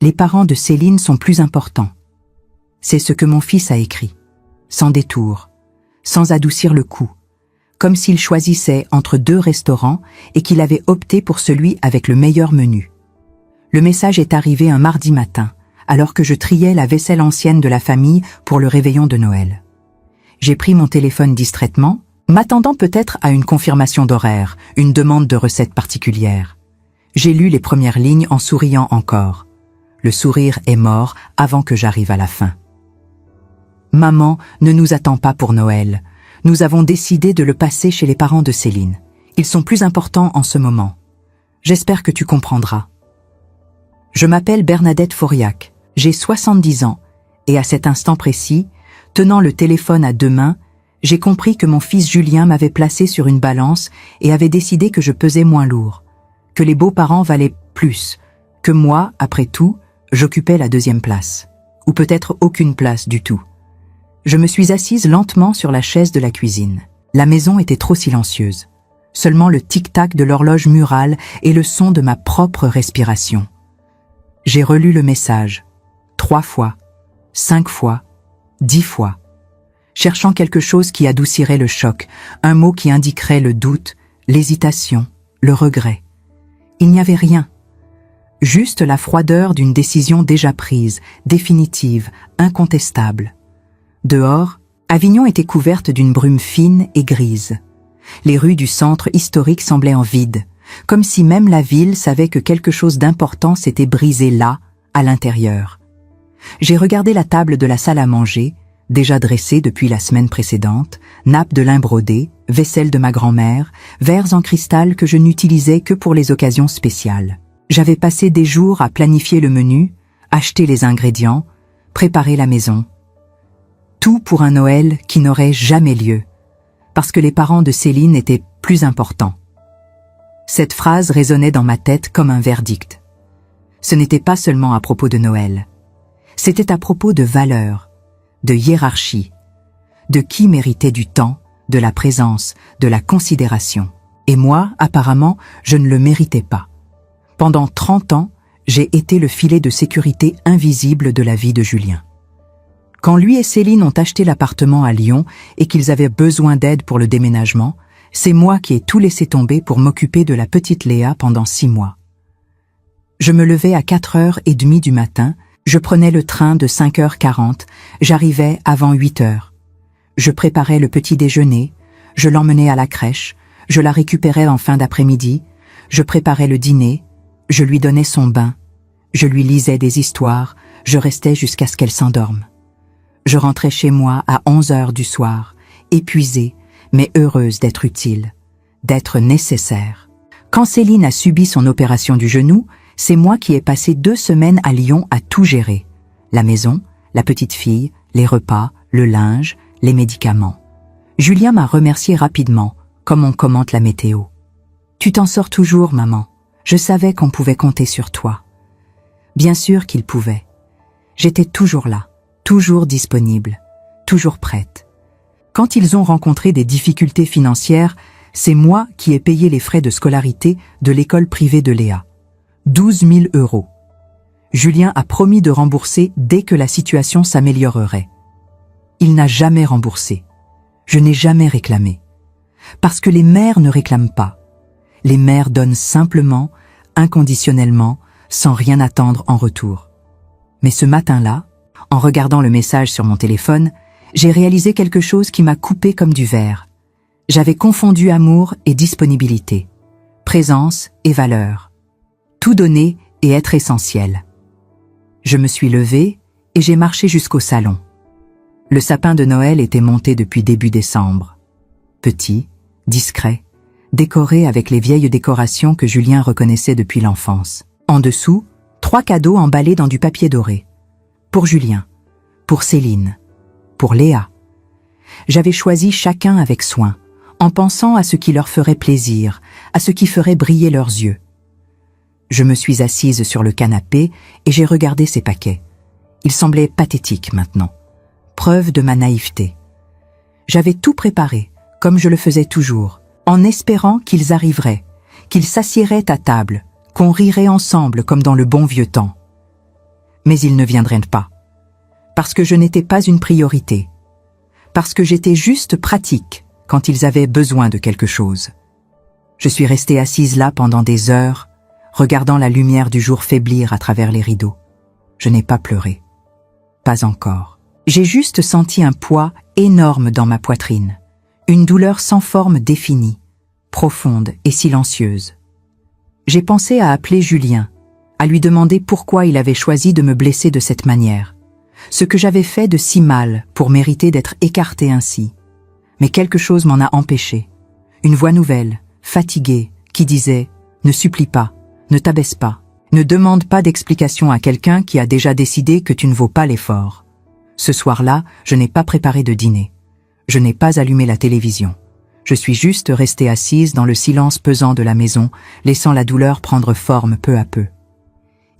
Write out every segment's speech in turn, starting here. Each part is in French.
Les parents de Céline sont plus importants. C'est ce que mon fils a écrit, sans détour, sans adoucir le coup, comme s'il choisissait entre 2 restaurants et qu'il avait opté pour celui avec le meilleur menu. Le message est arrivé un mardi matin, alors que je triais la vaisselle ancienne de la famille pour le réveillon de Noël. J'ai pris mon téléphone distraitement, m'attendant peut-être à une confirmation d'horaire, une demande de recette particulière. J'ai lu les premières lignes en souriant encore. Le sourire est mort avant que j'arrive à la fin. Maman ne nous attend pas pour Noël. Nous avons décidé de le passer chez les parents de Céline. Ils sont plus importants en ce moment. J'espère que tu comprendras. Je m'appelle Bernadette Fauriac, j'ai 70 ans, et à cet instant précis, tenant le téléphone à 2 mains, j'ai compris que mon fils Julien m'avait placé sur une balance et avait décidé que je pesais moins lourd, que les beaux-parents valaient plus, que moi, après tout, j'occupais la 2e place, ou peut-être aucune place du tout. Je me suis assise lentement sur la chaise de la cuisine. La maison était trop silencieuse. Seulement le tic-tac de l'horloge murale et le son de ma propre respiration. J'ai relu le message, 3 fois, 5 fois, 10 fois, cherchant quelque chose qui adoucirait le choc, un mot qui indiquerait le doute, l'hésitation, le regret. Il n'y avait rien. Juste la froideur d'une décision déjà prise, définitive, incontestable. Dehors, Avignon était couverte d'une brume fine et grise. Les rues du centre historique semblaient en vide, comme si même la ville savait que quelque chose d'important s'était brisé là, à l'intérieur. J'ai regardé la table de la salle à manger, déjà dressée depuis la semaine précédente, nappe de lin brodé, vaisselle de ma grand-mère, verres en cristal que je n'utilisais que pour les occasions spéciales. J'avais passé des jours à planifier le menu, acheter les ingrédients, préparer la maison. Tout pour un Noël qui n'aurait jamais lieu, parce que les parents de Céline étaient plus importants. Cette phrase résonnait dans ma tête comme un verdict. Ce n'était pas seulement à propos de Noël. C'était à propos de valeurs, de hiérarchie, de qui méritait du temps, de la présence, de la considération. Et moi, apparemment, je ne le méritais pas. Pendant 30 ans, j'ai été le filet de sécurité invisible de la vie de Julien. Quand lui et Céline ont acheté l'appartement à Lyon et qu'ils avaient besoin d'aide pour le déménagement, c'est moi qui ai tout laissé tomber pour m'occuper de la petite Léa pendant 6 mois. Je me levais à 4h30 du matin, je prenais le train de 5h40, j'arrivais avant 8h. Je préparais le petit déjeuner, je l'emmenais à la crèche, je la récupérais en fin d'après-midi, je préparais le dîner, je lui donnais son bain, je lui lisais des histoires, je restais jusqu'à ce qu'elle s'endorme. Je rentrais chez moi à 11h du soir, épuisée, mais heureuse d'être utile, d'être nécessaire. Quand Céline a subi son opération du genou, c'est moi qui ai passé 2 semaines à Lyon à tout gérer. La maison, la petite fille, les repas, le linge, les médicaments. Julien m'a remercié rapidement, comme on commente la météo. « Tu t'en sors toujours, maman. Je savais qu'on pouvait compter sur toi. » Bien sûr qu'il pouvait. J'étais toujours là, toujours disponible, toujours prête. Quand ils ont rencontré des difficultés financières, c'est moi qui ai payé les frais de scolarité de l'école privée de Léa. 12 000 €. Julien a promis de rembourser dès que la situation s'améliorerait. Il n'a jamais remboursé. Je n'ai jamais réclamé. Parce que les mères ne réclament pas. Les mères donnent simplement, inconditionnellement, sans rien attendre en retour. Mais ce matin-là, en regardant le message sur mon téléphone, j'ai réalisé quelque chose qui m'a coupé comme du verre. J'avais confondu amour et disponibilité, présence et valeur. Tout donner et être essentiel. Je me suis levée et j'ai marché jusqu'au salon. Le sapin de Noël était monté depuis début décembre. Petit, discret, décoré avec les vieilles décorations que Julien reconnaissait depuis l'enfance. En dessous, 3 cadeaux emballés dans du papier doré. Pour Julien, pour Céline, pour Léa. J'avais choisi chacun avec soin, en pensant à ce qui leur ferait plaisir, à ce qui ferait briller leurs yeux. Je me suis assise sur le canapé et j'ai regardé ces paquets. Ils semblaient pathétiques maintenant, preuve de ma naïveté. J'avais tout préparé, comme je le faisais toujours, en espérant qu'ils arriveraient, qu'ils s'assieraient à table, qu'on rirait ensemble comme dans le bon vieux temps. mais ils ne viendraient pas. Parce que je n'étais pas une priorité. Parce que j'étais juste pratique quand ils avaient besoin de quelque chose. Je suis restée assise là pendant des heures, regardant la lumière du jour faiblir à travers les rideaux. Je n'ai pas pleuré. Pas encore. J'ai juste senti un poids énorme dans ma poitrine, une douleur sans forme définie, profonde et silencieuse. J'ai pensé à appeler Julien, à lui demander pourquoi il avait choisi de me blesser de cette manière, ce que j'avais fait de si mal pour mériter d'être écartée ainsi. Mais quelque chose m'en a empêché. Une voix nouvelle, fatiguée, qui disait « Ne supplie pas, ne t'abaisse pas, ne demande pas d'explication à quelqu'un qui a déjà décidé que tu ne vaux pas l'effort. » Ce soir-là, je n'ai pas préparé de dîner. Je n'ai pas allumé la télévision. Je suis juste restée assise dans le silence pesant de la maison, laissant la douleur prendre forme peu à peu.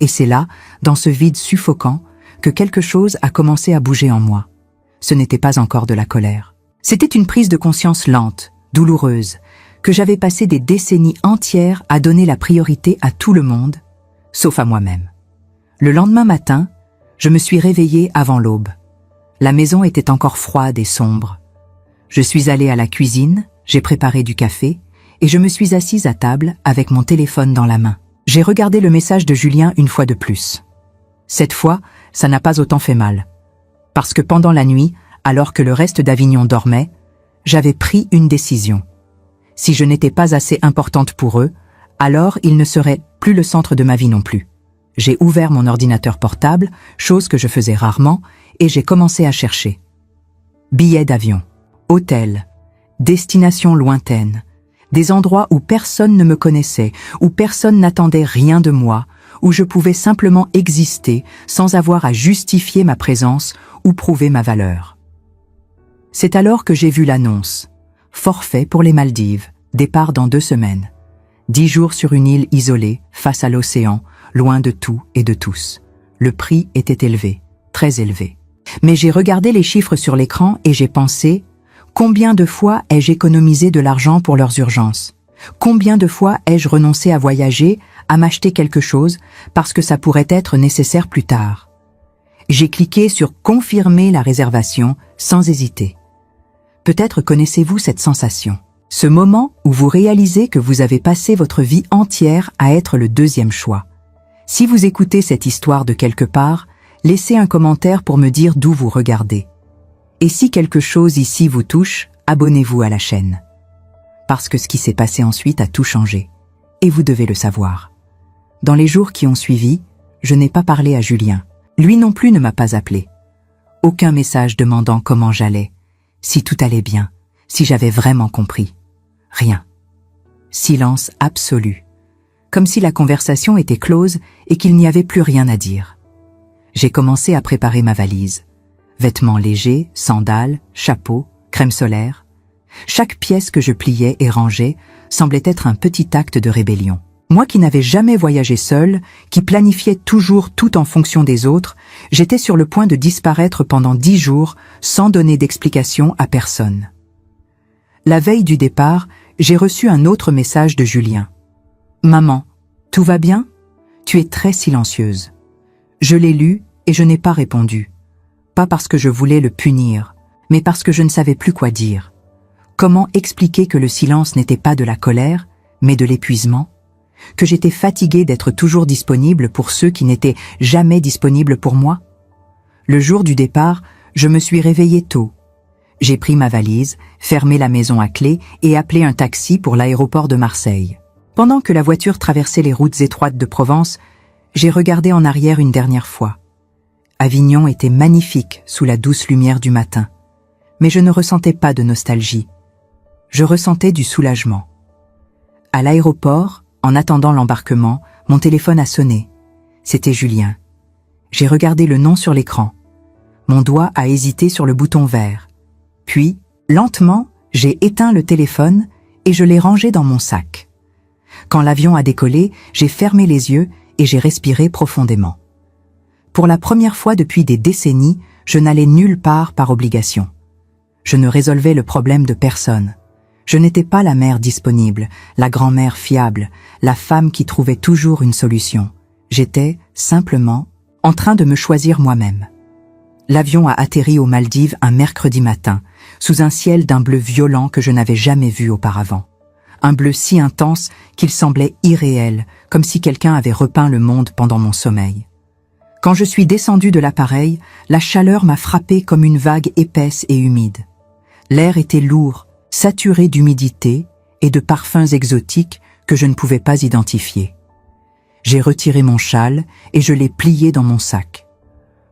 Et c'est là, dans ce vide suffocant, que quelque chose a commencé à bouger en moi. Ce n'était pas encore de la colère. C'était une prise de conscience lente, douloureuse, que j'avais passé des décennies entières à donner la priorité à tout le monde, sauf à moi-même. Le lendemain matin, je me suis réveillée avant l'aube. La maison était encore froide et sombre. Je suis allée à la cuisine, j'ai préparé du café, et je me suis assise à table avec mon téléphone dans la main. J'ai regardé le message de Julien une fois de plus. Cette fois, ça n'a pas autant fait mal. Parce que pendant la nuit, alors que le reste d'Avignon dormait, j'avais pris une décision. Si je n'étais pas assez importante pour eux, alors ils ne seraient plus le centre de ma vie non plus. J'ai ouvert mon ordinateur portable, chose que je faisais rarement, et j'ai commencé à chercher. Billets d'avion, hôtels, destinations lointaines, des endroits où personne ne me connaissait, où personne n'attendait rien de moi, où je pouvais simplement exister sans avoir à justifier ma présence ou prouver ma valeur. C'est alors que j'ai vu l'annonce. Forfait pour les Maldives, départ dans 2 semaines. 10 jours sur une île isolée, face à l'océan, loin de tout et de tous. Le prix était élevé, très élevé. Mais j'ai regardé les chiffres sur l'écran et j'ai pensé, combien de fois ai-je économisé de l'argent pour leurs urgences? Combien de fois ai-je renoncé à voyager, à m'acheter quelque chose, parce que ça pourrait être nécessaire plus tard? J'ai cliqué sur « Confirmer la réservation » sans hésiter. Peut-être connaissez-vous cette sensation. Ce moment où vous réalisez que vous avez passé votre vie entière à être le deuxième choix. Si vous écoutez cette histoire de quelque part, laissez un commentaire pour me dire d'où vous regardez. Et si quelque chose ici vous touche, abonnez-vous à la chaîne. Parce que ce qui s'est passé ensuite a tout changé. Et vous devez le savoir. Dans les jours qui ont suivi, je n'ai pas parlé à Julien. Lui non plus ne m'a pas appelé. Aucun message demandant comment j'allais, si tout allait bien, si j'avais vraiment compris. Rien. Silence absolu. Comme si la conversation était close et qu'il n'y avait plus rien à dire. J'ai commencé à préparer ma valise. Vêtements légers, sandales, chapeau, crème solaire. Chaque pièce que je pliais et rangeais semblait être un petit acte de rébellion. Moi qui n'avais jamais voyagé seule, qui planifiais toujours tout en fonction des autres, j'étais sur le point de disparaître pendant 10 jours sans donner d'explication à personne. La veille du départ, j'ai reçu un autre message de Julien. « Maman, tout va bien? Tu es très silencieuse. » Je l'ai lu et je n'ai pas répondu. Pas parce que je voulais le punir, mais parce que je ne savais plus quoi dire. Comment expliquer que le silence n'était pas de la colère, mais de l'épuisement? Que j'étais fatiguée d'être toujours disponible pour ceux qui n'étaient jamais disponibles pour moi? Le jour du départ, je me suis réveillée tôt. J'ai pris ma valise, fermé la maison à clé et appelé un taxi pour l'aéroport de Marseille. Pendant que la voiture traversait les routes étroites de Provence, j'ai regardé en arrière une dernière fois. Avignon était magnifique sous la douce lumière du matin, mais je ne ressentais pas de nostalgie. Je ressentais du soulagement. À l'aéroport, en attendant l'embarquement, mon téléphone a sonné. C'était Julien. J'ai regardé le nom sur l'écran. Mon doigt a hésité sur le bouton vert. Puis, lentement, j'ai éteint le téléphone et je l'ai rangé dans mon sac. Quand l'avion a décollé, j'ai fermé les yeux et j'ai respiré profondément. Pour la première fois depuis des décennies, je n'allais nulle part par obligation. Je ne résolvais le problème de personne. Je n'étais pas la mère disponible, la grand-mère fiable, la femme qui trouvait toujours une solution. J'étais simplement en train de me choisir moi-même. L'avion a atterri aux Maldives un mercredi matin, sous un ciel d'un bleu violent que je n'avais jamais vu auparavant. Un bleu si intense qu'il semblait irréel, comme si quelqu'un avait repeint le monde pendant mon sommeil. Quand je suis descendu de l'appareil, la chaleur m'a frappé comme une vague épaisse et humide. L'air était lourd, saturé d'humidité et de parfums exotiques que je ne pouvais pas identifier. J'ai retiré mon châle et je l'ai plié dans mon sac.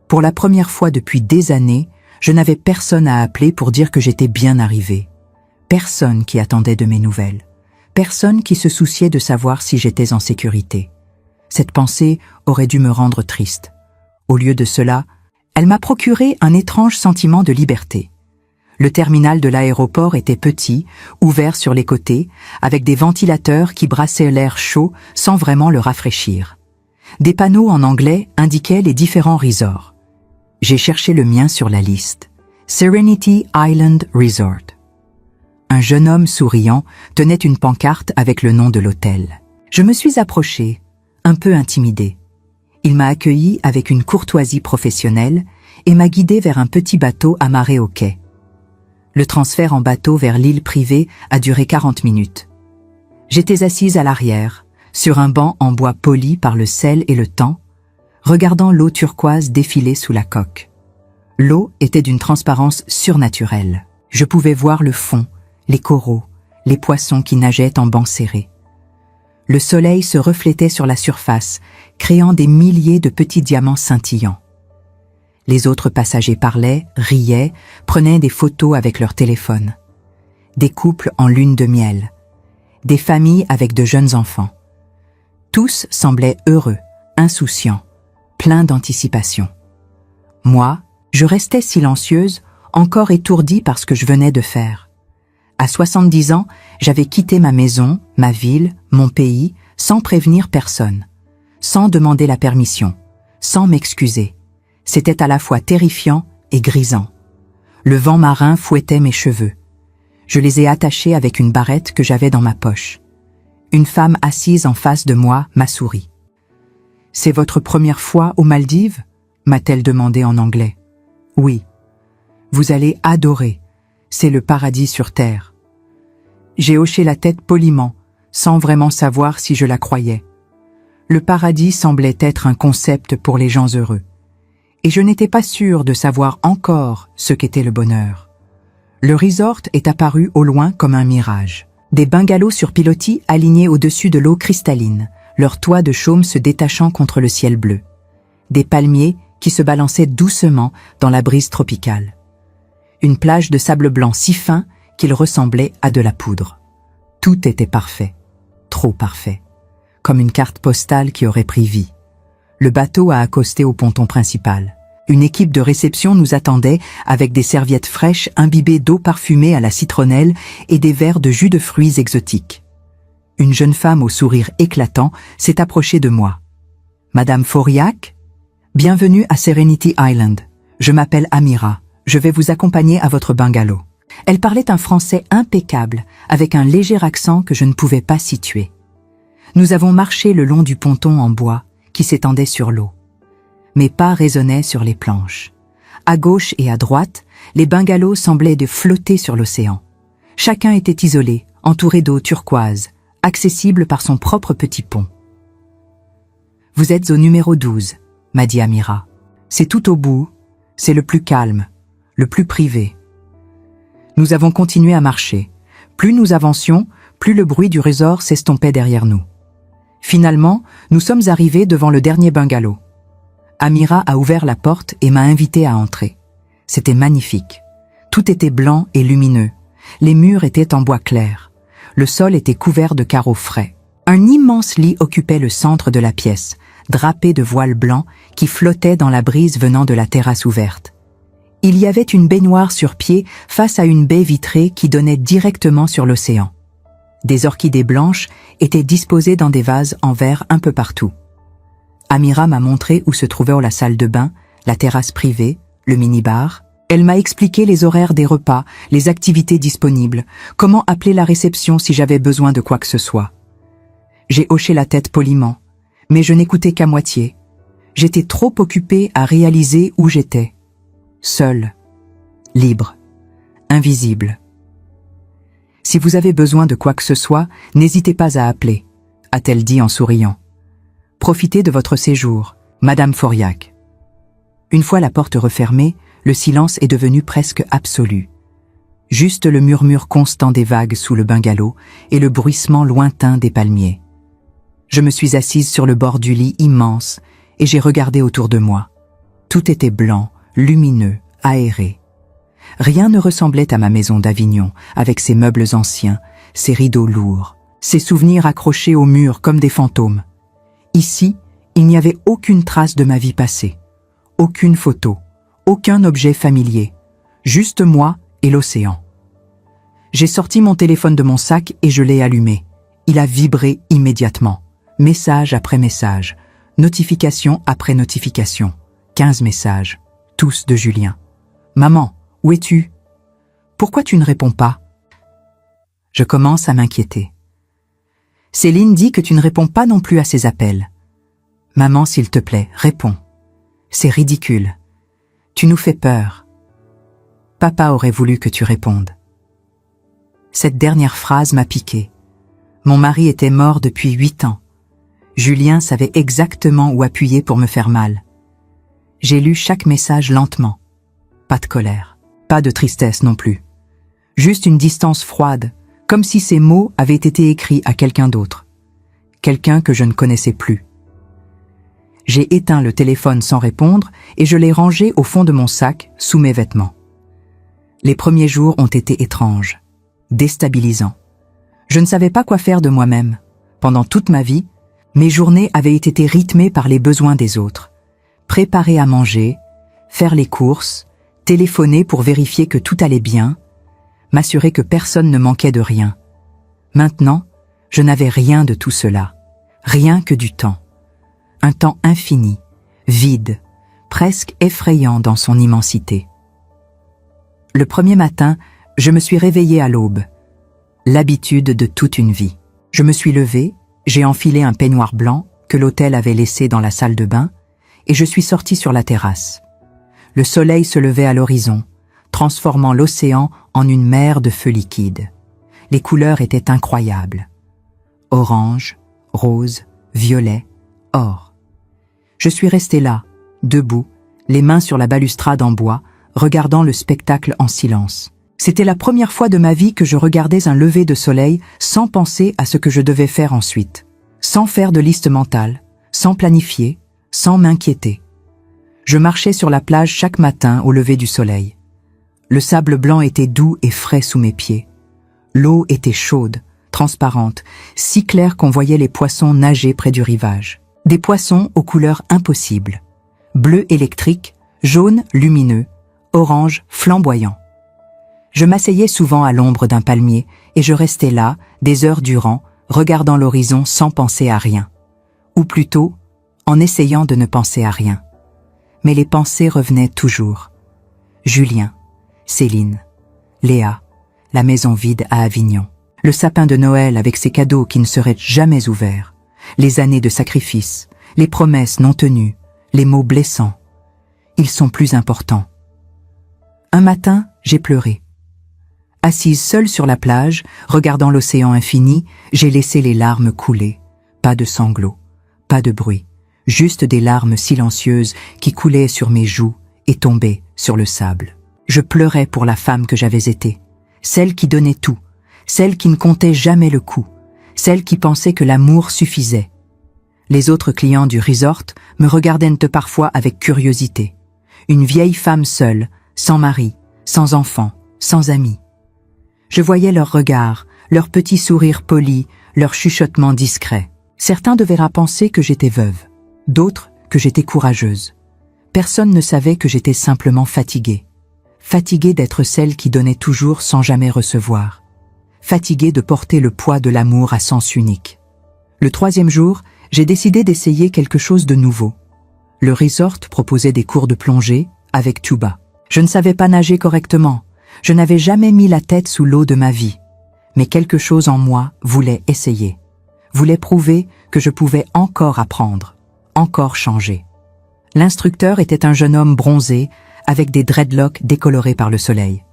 Pour la première fois depuis des années, je n'avais personne à appeler pour dire que j'étais bien arrivé. Personne qui attendait de mes nouvelles. Personne qui se souciait de savoir si j'étais en sécurité. Cette pensée aurait dû me rendre triste. Au lieu de cela, elle m'a procuré un étrange sentiment de liberté. Le terminal de l'aéroport était petit, ouvert sur les côtés, avec des ventilateurs qui brassaient l'air chaud sans vraiment le rafraîchir. Des panneaux en anglais indiquaient les différents resorts. J'ai cherché le mien sur la liste. Serenity Island Resort. Un jeune homme souriant tenait une pancarte avec le nom de l'hôtel. Je me suis approchée, un peu intimidée. Il m'a accueilli avec une courtoisie professionnelle et m'a guidée vers un petit bateau amarré au quai. Le transfert en bateau vers l'île privée a duré 40 minutes. J'étais assise à l'arrière, sur un banc en bois poli par le sel et le temps, regardant l'eau turquoise défiler sous la coque. L'eau était d'une transparence surnaturelle. Je pouvais voir le fond, les coraux, les poissons qui nageaient en bancs serrés. Le soleil se reflétait sur la surface, créant des milliers de petits diamants scintillants. Les autres passagers parlaient, riaient, prenaient des photos avec leur téléphone. Des couples en lune de miel. Des familles avec de jeunes enfants. Tous semblaient heureux, insouciants, pleins d'anticipation. Moi, je restais silencieuse, encore étourdie par ce que je venais de faire. À 70 ans, j'avais quitté ma maison, ma ville, mon pays, sans prévenir personne, sans demander la permission, sans m'excuser. C'était à la fois terrifiant et grisant. Le vent marin fouettait mes cheveux. Je les ai attachés avec une barrette que j'avais dans ma poche. Une femme assise en face de moi m'a souri. « C'est votre première fois aux Maldives ?» m'a-t-elle demandé en anglais. « Oui. Vous allez adorer. C'est le paradis sur terre. » J'ai hoché la tête poliment, sans vraiment savoir si je la croyais. Le paradis semblait être un concept pour les gens heureux. Et je n'étais pas sûre de savoir encore ce qu'était le bonheur. Le resort est apparu au loin comme un mirage. Des bungalows sur pilotis alignés au-dessus de l'eau cristalline, leurs toits de chaume se détachant contre le ciel bleu. Des palmiers qui se balançaient doucement dans la brise tropicale. Une plage de sable blanc si fin qu'il ressemblait à de la poudre. Tout était parfait, trop parfait, comme une carte postale qui aurait pris vie. Le bateau a accosté au ponton principal. Une équipe de réception nous attendait avec des serviettes fraîches imbibées d'eau parfumée à la citronnelle et des verres de jus de fruits exotiques. Une jeune femme au sourire éclatant s'est approchée de moi. « Madame Fauriac ? Bienvenue à Serenity Island. Je m'appelle Amira. Je vais vous accompagner à votre bungalow. » Elle parlait un français impeccable, avec un léger accent que je ne pouvais pas situer. Nous avons marché le long du ponton en bois qui s'étendait sur l'eau. Mes pas résonnaient sur les planches. À gauche et à droite, les bungalows semblaient de flotter sur l'océan. Chacun était isolé, entouré d'eau turquoise, accessible par son propre petit pont. « Vous êtes au numéro 12, m'a dit Amira. C'est tout au bout, c'est le plus calme, le plus privé. » Nous avons continué à marcher. Plus nous avancions, plus le bruit du resort s'estompait derrière nous. Finalement, nous sommes arrivés devant le dernier bungalow. Amira a ouvert la porte et m'a invité à entrer. C'était magnifique. Tout était blanc et lumineux. Les murs étaient en bois clair. Le sol était couvert de carreaux frais. Un immense lit occupait le centre de la pièce, drapé de voiles blancs qui flottaient dans la brise venant de la terrasse ouverte. Il y avait une baignoire sur pied face à une baie vitrée qui donnait directement sur l'océan. Des orchidées blanches étaient disposées dans des vases en verre un peu partout. Amira m'a montré où se trouvait la salle de bain, la terrasse privée, le minibar. Elle m'a expliqué les horaires des repas, les activités disponibles, comment appeler la réception si j'avais besoin de quoi que ce soit. J'ai hoché la tête poliment, mais je n'écoutais qu'à moitié. J'étais trop occupée à réaliser où j'étais. Seule, libre, invisible. Si vous avez besoin de quoi que ce soit, n'hésitez pas à appeler, a-t-elle dit en souriant. Profitez de votre séjour, Madame Fauriac. Une fois la porte refermée, le silence est devenu presque absolu. Juste le murmure constant des vagues sous le bungalow et le bruissement lointain des palmiers. Je me suis assise sur le bord du lit immense et j'ai regardé autour de moi. Tout était blanc, lumineux, aéré. Rien ne ressemblait à ma maison d'Avignon, avec ses meubles anciens, ses rideaux lourds, ses souvenirs accrochés au mur comme des fantômes. Ici, il n'y avait aucune trace de ma vie passée, aucune photo, aucun objet familier, juste moi et l'océan. J'ai sorti mon téléphone de mon sac et je l'ai allumé. Il a vibré immédiatement. Message après message, notification après notification. 15 messages, tous de Julien. « Maman, où es-tu? Pourquoi tu ne réponds pas ?» Je commence à m'inquiéter. Céline dit que tu ne réponds pas non plus à ses appels. « Maman, s'il te plaît, réponds. C'est ridicule. Tu nous fais peur. Papa aurait voulu que tu répondes. » Cette dernière phrase m'a piqué. Mon mari était mort depuis 8 ans. Julien savait exactement où appuyer pour me faire mal. J'ai lu chaque message lentement. Pas de colère, pas de tristesse non plus. Juste une distance froide, comme si ces mots avaient été écrits à quelqu'un d'autre. Quelqu'un que je ne connaissais plus. J'ai éteint le téléphone sans répondre et je l'ai rangé au fond de mon sac, sous mes vêtements. Les premiers jours ont été étranges, déstabilisants. Je ne savais pas quoi faire de moi-même. Pendant toute ma vie, mes journées avaient été rythmées par les besoins des autres. Préparer à manger, faire les courses, téléphoner pour vérifier que tout allait bien, m'assurer que personne ne manquait de rien. Maintenant, je n'avais rien de tout cela, rien que du temps. Un temps infini, vide, presque effrayant dans son immensité. Le premier matin, je me suis réveillée à l'aube. L'habitude de toute une vie. Je me suis levée, j'ai enfilé un peignoir blanc que l'hôtel avait laissé dans la salle de bain et je suis sortie sur la terrasse. Le soleil se levait à l'horizon, transformant l'océan en une mer de feu liquide. Les couleurs étaient incroyables. Orange, rose, violet, or. Je suis restée là, debout, les mains sur la balustrade en bois, regardant le spectacle en silence. C'était la première fois de ma vie que je regardais un lever de soleil sans penser à ce que je devais faire ensuite, sans faire de liste mentale, sans planifier, sans m'inquiéter. Je marchais sur la plage chaque matin au lever du soleil. Le sable blanc était doux et frais sous mes pieds. L'eau était chaude, transparente, si claire qu'on voyait les poissons nager près du rivage. Des poissons aux couleurs impossibles. Bleu électrique, jaune lumineux, orange flamboyant. Je m'asseyais souvent à l'ombre d'un palmier et je restais là, des heures durant, regardant l'horizon sans penser à rien. Ou plutôt, en essayant de ne penser à rien. Mais les pensées revenaient toujours. Julien, Céline, Léa, la maison vide à Avignon, le sapin de Noël avec ses cadeaux qui ne seraient jamais ouverts, les années de sacrifice, les promesses non tenues, les mots blessants. Ils sont plus importants. Un matin, j'ai pleuré. Assise seule sur la plage, regardant l'océan infini, j'ai laissé les larmes couler. Pas de sanglots, pas de bruit, juste des larmes silencieuses qui coulaient sur mes joues et tombaient sur le sable. Je pleurais pour la femme que j'avais été, celle qui donnait tout, celle qui ne comptait jamais le coup, celle qui pensait que l'amour suffisait. Les autres clients du resort me regardaient parfois avec curiosité. Une vieille femme seule, sans mari, sans enfant, sans amis. Je voyais leurs regards, leurs petits sourires polis, leurs chuchotements discrets. Certains devaient penser que j'étais veuve, d'autres que j'étais courageuse. Personne ne savait que j'étais simplement fatiguée. Fatiguée d'être celle qui donnait toujours sans jamais recevoir. Fatiguée de porter le poids de l'amour à sens unique. Le 3e jour, j'ai décidé d'essayer quelque chose de nouveau. Le resort proposait des cours de plongée avec tuba. Je ne savais pas nager correctement. Je n'avais jamais mis la tête sous l'eau de ma vie. Mais quelque chose en moi voulait essayer. Voulait prouver que je pouvais encore apprendre, encore changer. L'instructeur était un jeune homme bronzé, avec des dreadlocks décolorés par le soleil.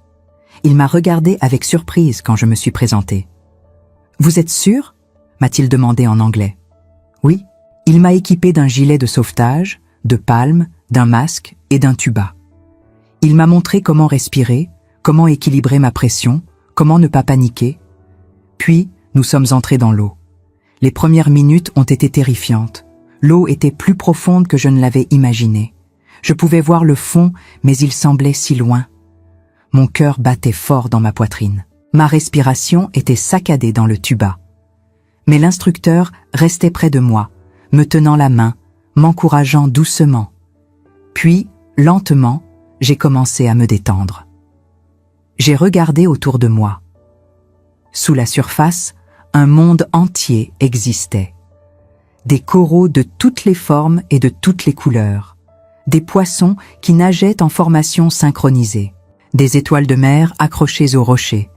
Il m'a regardé avec surprise quand je me suis présenté. « Vous êtes sûr ?» m'a-t-il demandé en anglais. « Oui. » Il m'a équipé d'un gilet de sauvetage, de palmes, d'un masque et d'un tuba. Il m'a montré comment respirer, comment équilibrer ma pression, comment ne pas paniquer. Puis, nous sommes entrés dans l'eau. Les premières minutes ont été terrifiantes. L'eau était plus profonde que je ne l'avais imaginé. Je pouvais voir le fond, mais il semblait si loin. Mon cœur battait fort dans ma poitrine. Ma respiration était saccadée dans le tuba. Mais l'instructeur restait près de moi, me tenant la main, m'encourageant doucement. Puis, lentement, j'ai commencé à me détendre. J'ai regardé autour de moi. Sous la surface, un monde entier existait. Des coraux de toutes les formes et de toutes les couleurs. Des poissons qui nageaient en formation synchronisée. Des étoiles de mer accrochées aux rochers.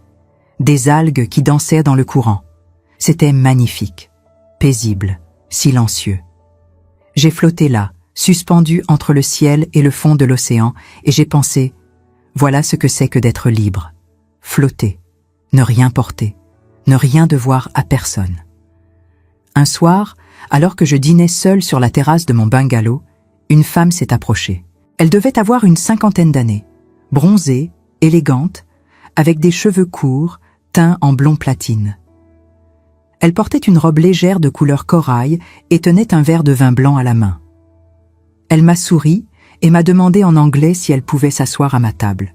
Des algues qui dansaient dans le courant. C'était magnifique, paisible, silencieux. J'ai flotté là, suspendu entre le ciel et le fond de l'océan, et j'ai pensé, voilà ce que c'est que d'être libre. Flotter, ne rien porter, ne rien devoir à personne. Un soir, alors que je dînais seul sur la terrasse de mon bungalow, une femme s'est approchée. Elle devait avoir une 50aine d'années, bronzée, élégante, avec des cheveux courts, teints en blond platine. Elle portait une robe légère de couleur corail et tenait un verre de vin blanc à la main. Elle m'a souri et m'a demandé en anglais si elle pouvait s'asseoir à ma table.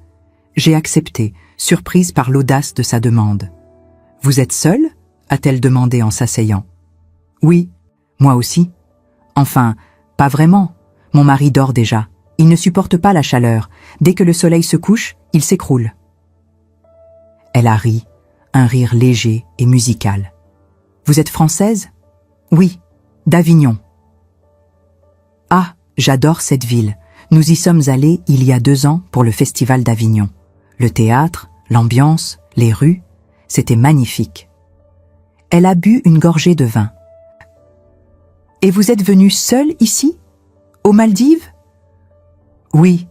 J'ai accepté, surprise par l'audace de sa demande. « Vous êtes seule ?» a-t-elle demandé en s'asseyant. « Oui, moi aussi. Enfin, pas vraiment. Mon mari dort déjà. Il ne supporte pas la chaleur. Dès que le soleil se couche, il s'écroule. » Elle a ri, un rire léger et musical. « Vous êtes française ?»« Oui, d'Avignon. »« Ah, j'adore cette ville. Nous y sommes allés il y a 2 ans pour le festival d'Avignon. Le théâtre, l'ambiance, les rues, c'était magnifique. » Elle a bu une gorgée de vin. « Et vous êtes venue seule ici, aux Maldives ?» Oui.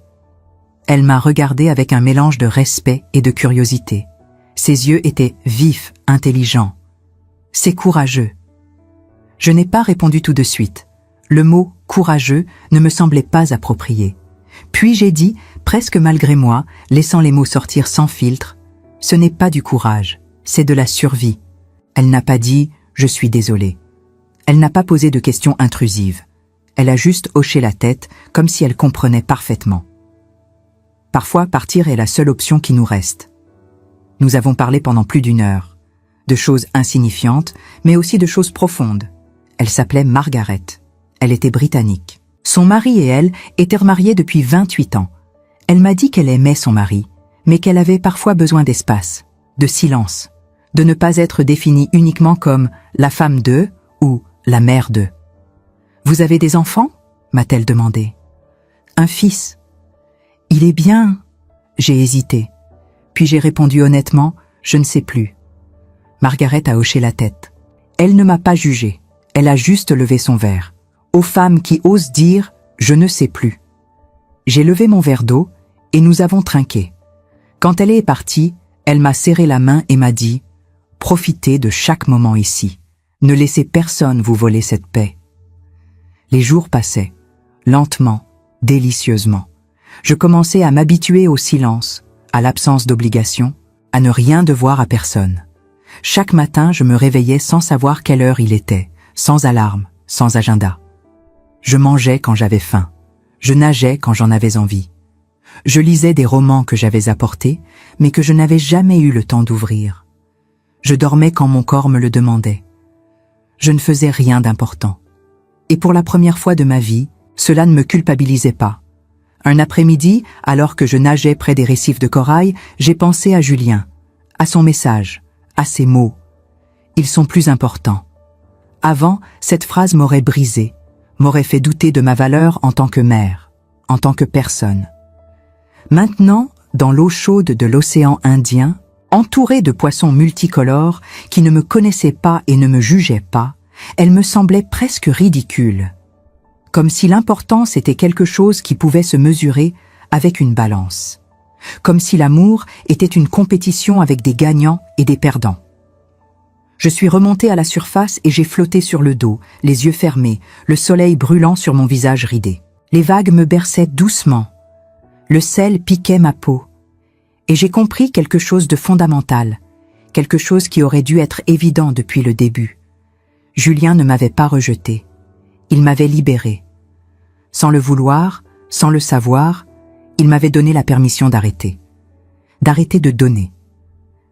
Elle m'a regardé avec un mélange de respect et de curiosité. Ses yeux étaient vifs, intelligents. C'est courageux. Je n'ai pas répondu tout de suite. Le mot « courageux » ne me semblait pas approprié. Puis j'ai dit, presque malgré moi, laissant les mots sortir sans filtre, « Ce n'est pas du courage, c'est de la survie. » Elle n'a pas dit « Je suis désolée ». Elle n'a pas posé de questions intrusives. Elle a juste hoché la tête, comme si elle comprenait parfaitement. Parfois, partir est la seule option qui nous reste. Nous avons parlé pendant plus d'1 heure. De choses insignifiantes, mais aussi de choses profondes. Elle s'appelait Margaret. Elle était britannique. Son mari et elle étaient remariés depuis 28 ans. Elle m'a dit qu'elle aimait son mari, mais qu'elle avait parfois besoin d'espace, de silence, de ne pas être définie uniquement comme la femme de ou la mère de. « Vous avez des enfants ?» m'a-t-elle demandé. « Un fils. »« Il est bien. » J'ai hésité. Puis j'ai répondu honnêtement, « Je ne sais plus. » Margaret a hoché la tête. Elle ne m'a pas jugée. Elle a juste levé son verre. Aux femmes qui osent dire « je ne sais plus ». J'ai levé mon verre d'eau et nous avons trinqué. Quand elle est partie, elle m'a serré la main et m'a dit « Profitez de chaque moment ici. Ne laissez personne vous voler cette paix. » Les jours passaient, lentement, délicieusement. Je commençais à m'habituer au silence, à l'absence d'obligation, à ne rien devoir à personne. Chaque matin, je me réveillais sans savoir quelle heure il était, sans alarme, sans agenda. Je mangeais quand j'avais faim. Je nageais quand j'en avais envie. Je lisais des romans que j'avais apportés, mais que je n'avais jamais eu le temps d'ouvrir. Je dormais quand mon corps me le demandait. Je ne faisais rien d'important. Et pour la première fois de ma vie, cela ne me culpabilisait pas. Un après-midi, alors que je nageais près des récifs de corail, j'ai pensé à Julien, à son message, à ses mots. Ils sont plus importants. Avant, cette phrase m'aurait brisé, m'aurait fait douter de ma valeur en tant que mère, en tant que personne. Maintenant, dans l'eau chaude de l'océan Indien, entourée de poissons multicolores qui ne me connaissaient pas et ne me jugeaient pas, elle me semblait presque ridicule. comme si l'importance était quelque chose qui pouvait se mesurer avec une balance, comme si l'amour était une compétition avec des gagnants et des perdants. Je suis remontée à la surface et j'ai flotté sur le dos, les yeux fermés, le soleil brûlant sur mon visage ridé. Les vagues me berçaient doucement. Le sel piquait ma peau. Et j'ai compris quelque chose de fondamental, quelque chose qui aurait dû être évident depuis le début. Julien ne m'avait pas rejetée. Il m'avait libérée. Sans le vouloir, sans le savoir, il m'avait donné la permission d'arrêter. D'arrêter de donner.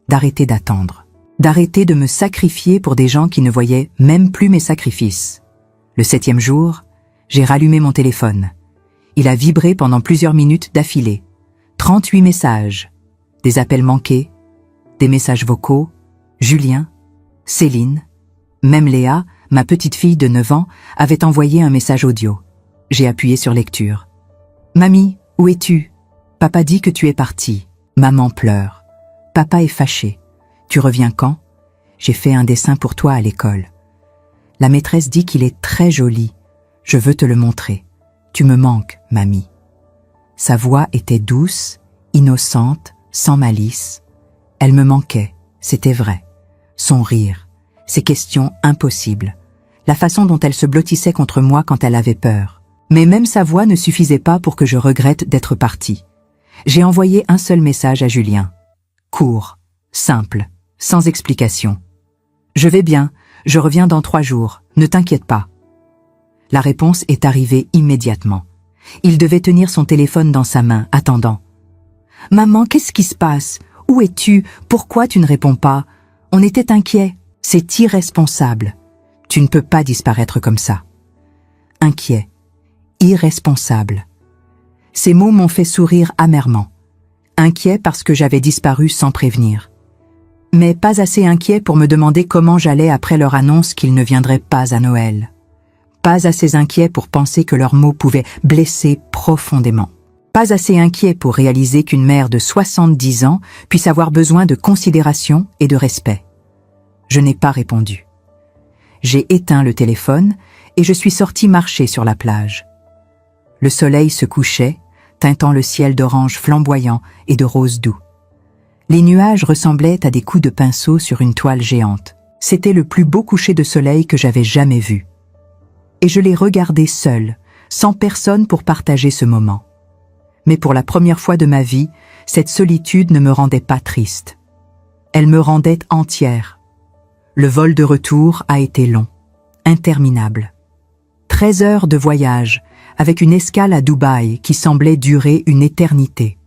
D'arrêter d'attendre. D'arrêter de me sacrifier pour des gens qui ne voyaient même plus mes sacrifices. Le 7e jour, j'ai rallumé mon téléphone. Il a vibré pendant plusieurs minutes d'affilée. 38 messages. Des appels manqués, des messages vocaux, Julien, Céline, même Léa, ma petite fille de 9 ans, avait envoyé un message audio. J'ai appuyé sur lecture. « Mamie, où es-tu ? Papa dit que tu es partie. Maman pleure. Papa est fâché. Tu reviens quand ? J'ai fait un dessin pour toi à l'école. La maîtresse dit qu'il est très joli. Je veux te le montrer. Tu me manques, mamie. » Sa voix était douce, innocente, sans malice. Elle me manquait, c'était vrai. Son rire, ses questions impossibles, la façon dont elle se blottissait contre moi quand elle avait peur. Mais même sa voix ne suffisait pas pour que je regrette d'être partie. J'ai envoyé un seul message à Julien. Court, simple, sans explication. « Je vais bien, je reviens dans 3 jours, ne t'inquiète pas. » La réponse est arrivée immédiatement. Il devait tenir son téléphone dans sa main, attendant. « Maman, qu'est-ce qui se passe ? Où es-tu ? Pourquoi tu ne réponds pas ? On était inquiets. C'est irresponsable. Tu ne peux pas disparaître comme ça. » Inquiet, irresponsable. Ces mots m'ont fait sourire amèrement. Inquiet parce que j'avais disparu sans prévenir. Mais pas assez inquiet pour me demander comment j'allais après leur annonce qu'ils ne viendraient pas à Noël. Pas assez inquiet pour penser que leurs mots pouvaient blesser profondément. Pas assez inquiet pour réaliser qu'une mère de 70 ans puisse avoir besoin de considération et de respect. Je n'ai pas répondu. J'ai éteint le téléphone et je suis sortie marcher sur la plage. Le soleil se couchait, teintant le ciel d'orange flamboyant et de rose doux. Les nuages ressemblaient à des coups de pinceau sur une toile géante. C'était le plus beau coucher de soleil que j'avais jamais vu. Et je l'ai regardé seule, sans personne pour partager ce moment. Mais pour la première fois de ma vie, cette solitude ne me rendait pas triste. Elle me rendait entière. Le vol de retour a été long, interminable. 13 heures de voyage, avec une escale à Dubaï qui semblait durer une éternité.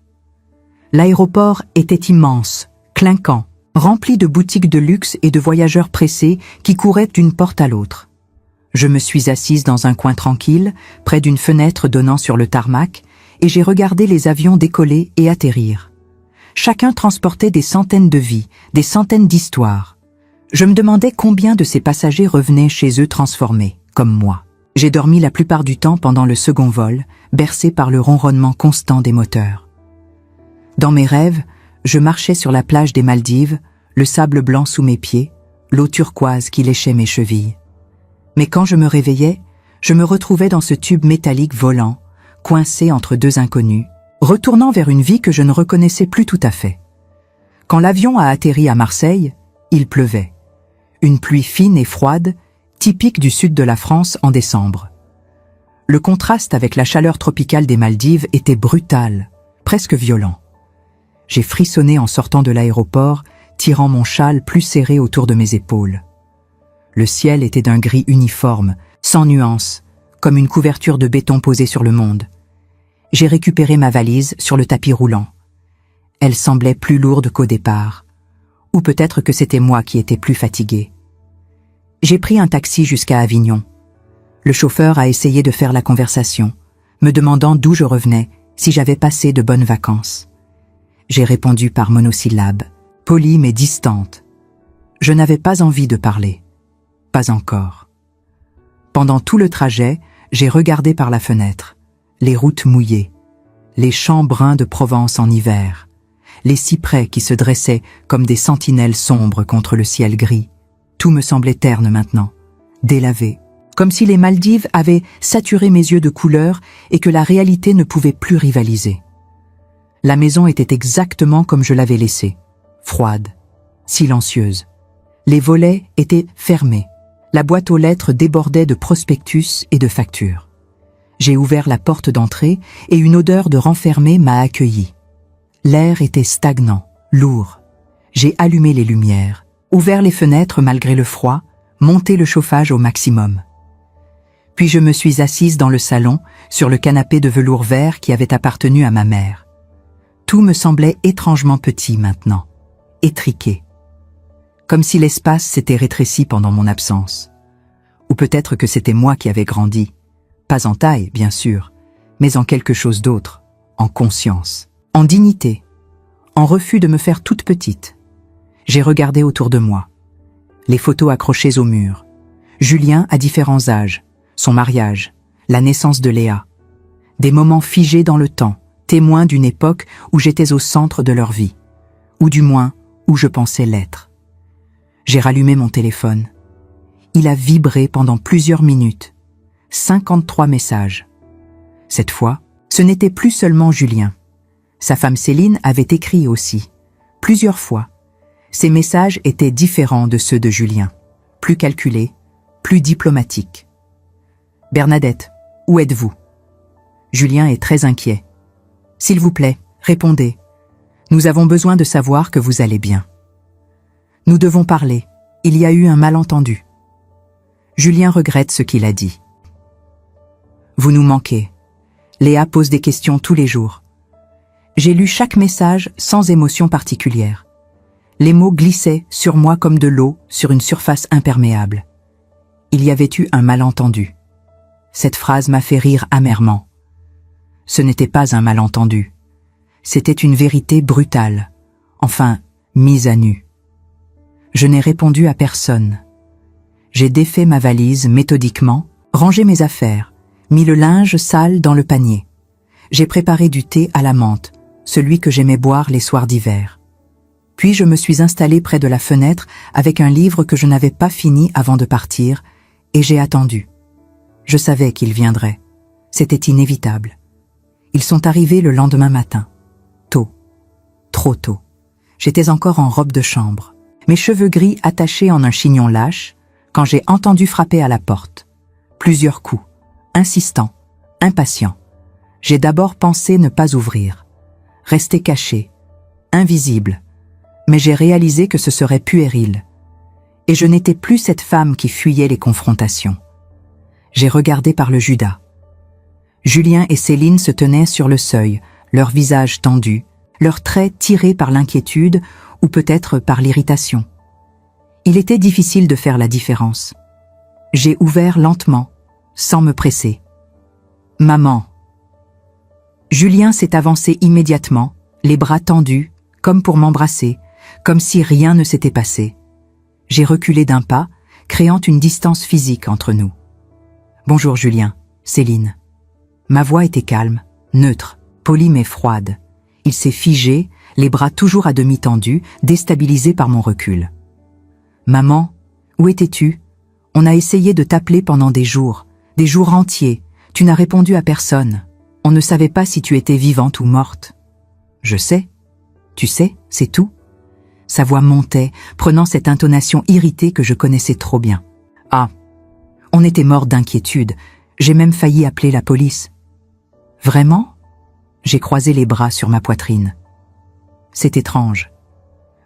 L'aéroport était immense, clinquant, rempli de boutiques de luxe et de voyageurs pressés qui couraient d'une porte à l'autre. Je me suis assise dans un coin tranquille, près d'une fenêtre donnant sur le tarmac, et j'ai regardé les avions décoller et atterrir. Chacun transportait des centaines de vies, des centaines d'histoires. Je me demandais combien de ces passagers revenaient chez eux transformés, comme moi. J'ai dormi la plupart du temps pendant le second vol, bercé par le ronronnement constant des moteurs. Dans mes rêves, je marchais sur la plage des Maldives, le sable blanc sous mes pieds, l'eau turquoise qui léchait mes chevilles. Mais quand je me réveillais, je me retrouvais dans ce tube métallique volant, coincé entre 2 inconnus, retournant vers une vie que je ne reconnaissais plus tout à fait. Quand l'avion a atterri à Marseille, il pleuvait. Une pluie fine et froide, typique du sud de la France en décembre. Le contraste avec la chaleur tropicale des Maldives était brutal, presque violent. J'ai frissonné en sortant de l'aéroport, tirant mon châle plus serré autour de mes épaules. Le ciel était d'un gris uniforme, sans nuances, comme une couverture de béton posée sur le monde. J'ai récupéré ma valise sur le tapis roulant. Elle semblait plus lourde qu'au départ. Ou peut-être que c'était moi qui étais plus fatigué. J'ai pris un taxi jusqu'à Avignon. Le chauffeur a essayé de faire la conversation, me demandant d'où je revenais, si j'avais passé de bonnes vacances. J'ai répondu par monosyllabes, polie mais distante. Je n'avais pas envie de parler. Pas encore. Pendant tout le trajet, j'ai regardé par la fenêtre, les routes mouillées, les champs bruns de Provence en hiver, les cyprès qui se dressaient comme des sentinelles sombres contre le ciel gris. Tout me semblait terne maintenant, délavé, comme si les Maldives avaient saturé mes yeux de couleurs et que la réalité ne pouvait plus rivaliser. La maison était exactement comme je l'avais laissée, froide, silencieuse. Les volets étaient fermés. La boîte aux lettres débordait de prospectus et de factures. J'ai ouvert la porte d'entrée et une odeur de renfermé m'a accueilli. L'air était stagnant, lourd. J'ai allumé les lumières, ouvert les fenêtres malgré le froid, monté le chauffage au maximum. Puis je me suis assise dans le salon, sur le canapé de velours vert qui avait appartenu à ma mère. Tout me semblait étrangement petit maintenant, étriqué. Comme si l'espace s'était rétréci pendant mon absence. Ou peut-être que c'était moi qui avais grandi. Pas en taille, bien sûr, mais en quelque chose d'autre, en conscience, en dignité, en refus de me faire toute petite. J'ai regardé autour de moi. Les photos accrochées au mur. Julien à différents âges. Son mariage, la naissance de Léa. Des moments figés dans le temps, témoins d'une époque où j'étais au centre de leur vie. Ou du moins, où je pensais l'être. J'ai rallumé mon téléphone. Il a vibré pendant plusieurs minutes. 53 messages. Cette fois, ce n'était plus seulement Julien. Sa femme Céline avait écrit aussi, plusieurs fois. Ces messages étaient différents de ceux de Julien, plus calculés, plus diplomatiques. « Bernadette, où êtes-vous » Julien est très inquiet. « S'il vous plaît, répondez. Nous avons besoin de savoir que vous allez bien. » « Nous devons parler. Il y a eu un malentendu. » Julien regrette ce qu'il a dit. « Vous nous manquez. Léa pose des questions tous les jours. » J'ai lu chaque message sans émotion particulière. Les mots glissaient sur moi comme de l'eau sur une surface imperméable. Il y avait eu un malentendu. Cette phrase m'a fait rire amèrement. Ce n'était pas un malentendu. C'était une vérité brutale, enfin, mise à nu. Je n'ai répondu à personne. J'ai défait ma valise méthodiquement, rangé mes affaires, mis le linge sale dans le panier. J'ai préparé du thé à la menthe, celui que j'aimais boire les soirs d'hiver. Puis je me suis installée près de la fenêtre avec un livre que je n'avais pas fini avant de partir, et j'ai attendu. Je savais qu'ils viendraient. C'était inévitable. Ils sont arrivés le lendemain matin. Tôt. Trop tôt. J'étais encore en robe de chambre. Mes cheveux gris attachés en un chignon lâche, quand j'ai entendu frapper à la porte. Plusieurs coups, insistants, impatients. J'ai d'abord pensé ne pas ouvrir, rester caché, invisible, mais j'ai réalisé que ce serait puéril. Et je n'étais plus cette femme qui fuyait les confrontations. J'ai regardé par le Judas. Julien et Céline se tenaient sur le seuil, leurs visages tendus, leurs traits tirés par l'inquiétude ou peut-être par l'irritation. Il était difficile de faire la différence. J'ai ouvert lentement, sans me presser. « Maman !» Julien s'est avancé immédiatement, les bras tendus, comme pour m'embrasser, comme si rien ne s'était passé. J'ai reculé d'un pas, créant une distance physique entre nous. « Bonjour Julien, Céline. » Ma voix était calme, neutre, polie mais froide. Il s'est figé, les bras toujours à demi tendus, déstabilisé par mon recul. « Maman, où étais-tu ? On a essayé de t'appeler pendant des jours entiers. Tu n'as répondu à personne. On ne savait pas si tu étais vivante ou morte. »« Je sais. Tu sais, c'est tout. » Sa voix montait, prenant cette intonation irritée que je connaissais trop bien. « Ah, on était morts d'inquiétude. J'ai même failli appeler la police. »« Vraiment ?» J'ai croisé les bras sur ma poitrine. « C'est étrange.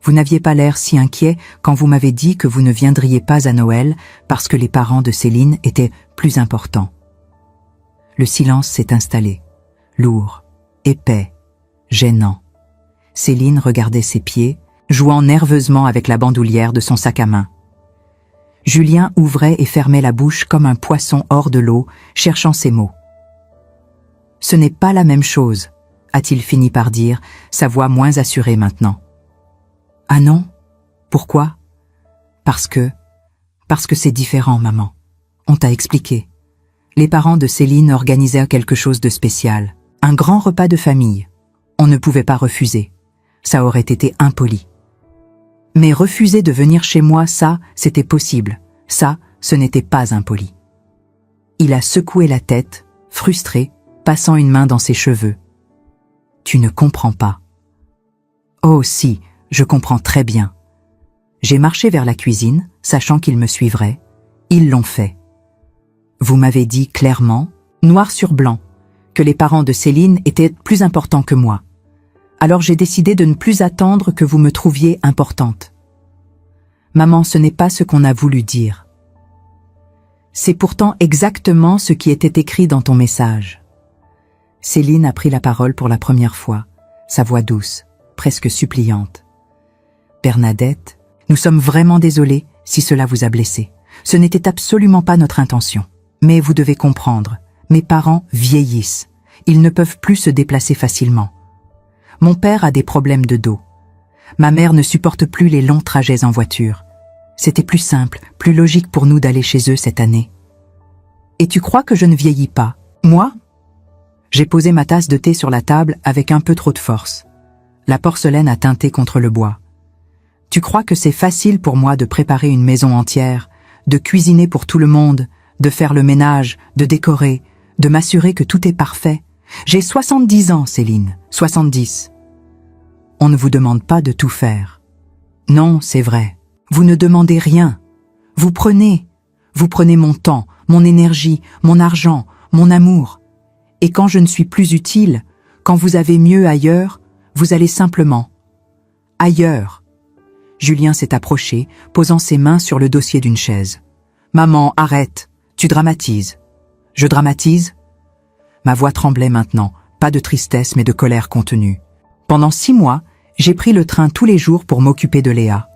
Vous n'aviez pas l'air si inquiet quand vous m'avez dit que vous ne viendriez pas à Noël parce que les parents de Céline étaient plus importants. » Le silence s'est installé, lourd, épais, gênant. Céline regardait ses pieds, jouant nerveusement avec la bandoulière de son sac à main. Julien ouvrait et fermait la bouche comme un poisson hors de l'eau, cherchant ses mots. « Ce n'est pas la même chose, » a-t-il fini par dire, sa voix moins assurée maintenant. « Ah non ? Pourquoi ? » Parce que c'est différent, maman. On t'a expliqué. Les parents de Céline organisaient quelque chose de spécial, un grand repas de famille. On ne pouvait pas refuser. Ça aurait été impoli. Mais refuser de venir chez moi, ça, c'était possible. Ça, ce n'était pas impoli. Il a secoué la tête, frustré, passant une main dans ses cheveux. Tu ne comprends pas. Oh si, je comprends très bien. J'ai marché vers la cuisine, sachant qu'ils me suivraient. Ils l'ont fait. Vous m'avez dit clairement, noir sur blanc, que les parents de Céline étaient plus importants que moi. Alors j'ai décidé de ne plus attendre que vous me trouviez importante. Maman, ce n'est pas ce qu'on a voulu dire. C'est pourtant exactement ce qui était écrit dans ton message. Céline a pris la parole pour la première fois, sa voix douce, presque suppliante. Bernadette, nous sommes vraiment désolés si cela vous a blessé. Ce n'était absolument pas notre intention. Mais vous devez comprendre, mes parents vieillissent. Ils ne peuvent plus se déplacer facilement. Mon père a des problèmes de dos. Ma mère ne supporte plus les longs trajets en voiture. C'était plus simple, plus logique pour nous d'aller chez eux cette année. Et tu crois que je ne vieillis pas, moi? J'ai posé ma tasse de thé sur la table avec un peu trop de force. La porcelaine a teinté contre le bois. Tu crois que c'est facile pour moi de préparer une maison entière, de cuisiner pour tout le monde, de faire le ménage, de décorer, de m'assurer que tout est parfait? J'ai 70 ans, Céline, 70. On ne vous demande pas de tout faire. Non, c'est vrai. Vous ne demandez rien. Vous prenez mon temps, mon énergie, mon argent, mon amour. Et quand je ne suis plus utile, quand vous avez mieux ailleurs, vous allez simplement ailleurs. Julien s'est approché, posant ses mains sur le dossier d'une chaise. Maman, arrête, tu dramatises. Je dramatise? Ma voix tremblait maintenant, pas de tristesse mais de colère contenue. Pendant 6 mois, j'ai pris le train tous les jours pour m'occuper de Léa.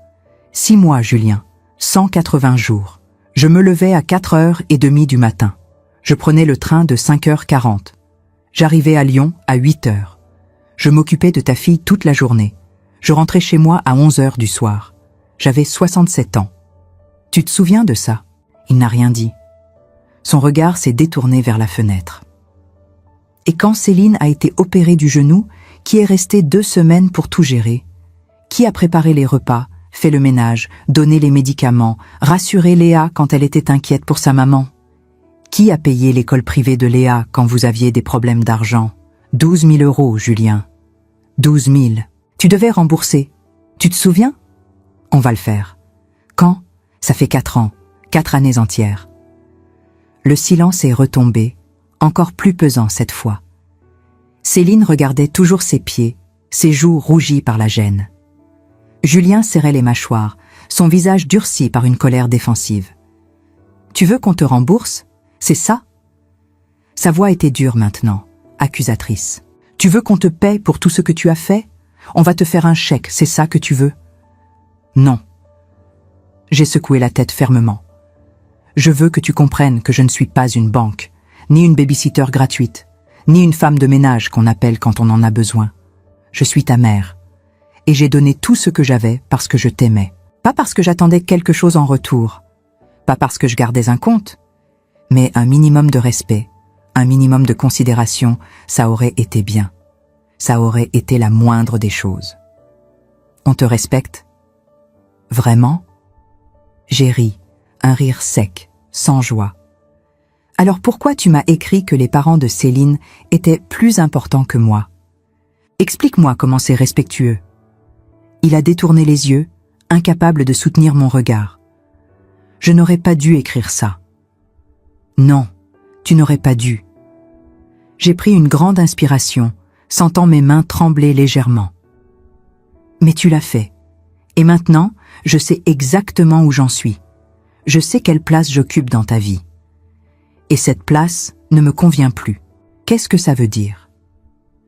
6 mois, Julien, 180 jours. Je me levais à 4h30 du matin. Je prenais le train de 5h40. J'arrivais à Lyon à 8h. Je m'occupais de ta fille toute la journée. Je rentrais chez moi à 11h du soir. J'avais 67 ans. Tu te souviens de ça? Il n'a rien dit. Son regard s'est détourné vers la fenêtre. Et quand Céline a été opérée du genou, qui est resté 2 semaines pour tout gérer? Qui a préparé les repas, fait le ménage, donné les médicaments, rassuré Léa quand elle était inquiète pour sa maman? Qui a payé l'école privée de Léa quand vous aviez des problèmes d'argent? 12 000 €, Julien. 12 000. Tu devais rembourser. Tu te souviens? On va le faire. Quand? Ça fait 4 ans. 4 années entières. Le silence est retombé, encore plus pesant cette fois. Céline regardait toujours ses pieds, ses joues rougies par la gêne. Julien serrait les mâchoires, son visage durci par une colère défensive. « Tu veux qu'on te rembourse? C'est ça ?» Sa voix était dure maintenant, accusatrice. « Tu veux qu'on te paie pour tout ce que tu as fait? On va te faire un chèque, c'est ça que tu veux? » Non. J'ai secoué la tête fermement. Je veux que tu comprennes que je ne suis pas une banque, ni une babysitter gratuite, ni une femme de ménage qu'on appelle quand on en a besoin. Je suis ta mère. Et j'ai donné tout ce que j'avais parce que je t'aimais. Pas parce que j'attendais quelque chose en retour. Pas parce que je gardais un compte. Mais un minimum de respect, un minimum de considération, ça aurait été bien. Ça aurait été la moindre des choses. On te respecte? Vraiment? J'ai ri, un rire sec, sans joie. Alors pourquoi tu m'as écrit que les parents de Céline étaient plus importants que moi? Explique-moi comment c'est respectueux. Il a détourné les yeux, incapable de soutenir mon regard. Je n'aurais pas dû écrire ça. Non, tu n'aurais pas dû. J'ai pris une grande inspiration, sentant mes mains trembler légèrement. Mais tu l'as fait. Et maintenant, je sais exactement où j'en suis. Je sais quelle place j'occupe dans ta vie. Et cette place ne me convient plus. Qu'est-ce que ça veut dire?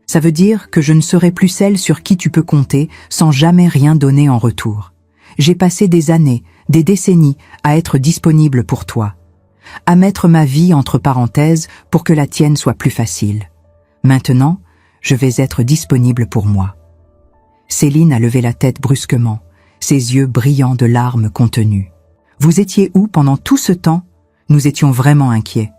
Ça veut dire que je ne serai plus celle sur qui tu peux compter sans jamais rien donner en retour. J'ai passé des années, des décennies à être disponible pour toi, à mettre ma vie entre parenthèses pour que la tienne soit plus facile. Maintenant, je vais être disponible pour moi. Céline a levé la tête brusquement, ses yeux brillants de larmes contenues. Vous étiez où pendant tout ce temps? Nous étions vraiment inquiets.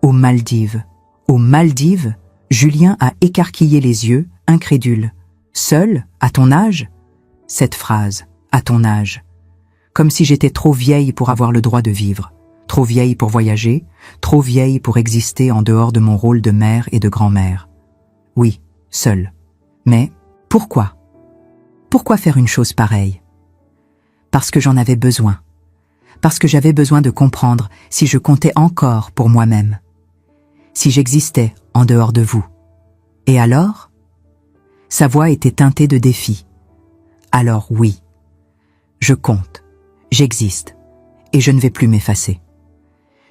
Aux Maldives. Aux Maldives? Julien a écarquillé les yeux, incrédule. Seul, à ton âge? Cette phrase, à ton âge. Comme si j'étais trop vieille pour avoir le droit de vivre. trop vieille pour voyager, trop vieille pour exister en dehors de mon rôle de mère et de grand-mère. Oui, seule. Mais pourquoi? Pourquoi faire une chose pareille? Parce que j'en avais besoin. Parce que j'avais besoin de comprendre si je comptais encore pour moi-même. Si j'existais en dehors de vous. Et alors? Sa voix était teintée de défi. Alors oui, je compte, j'existe, et je ne vais plus m'effacer.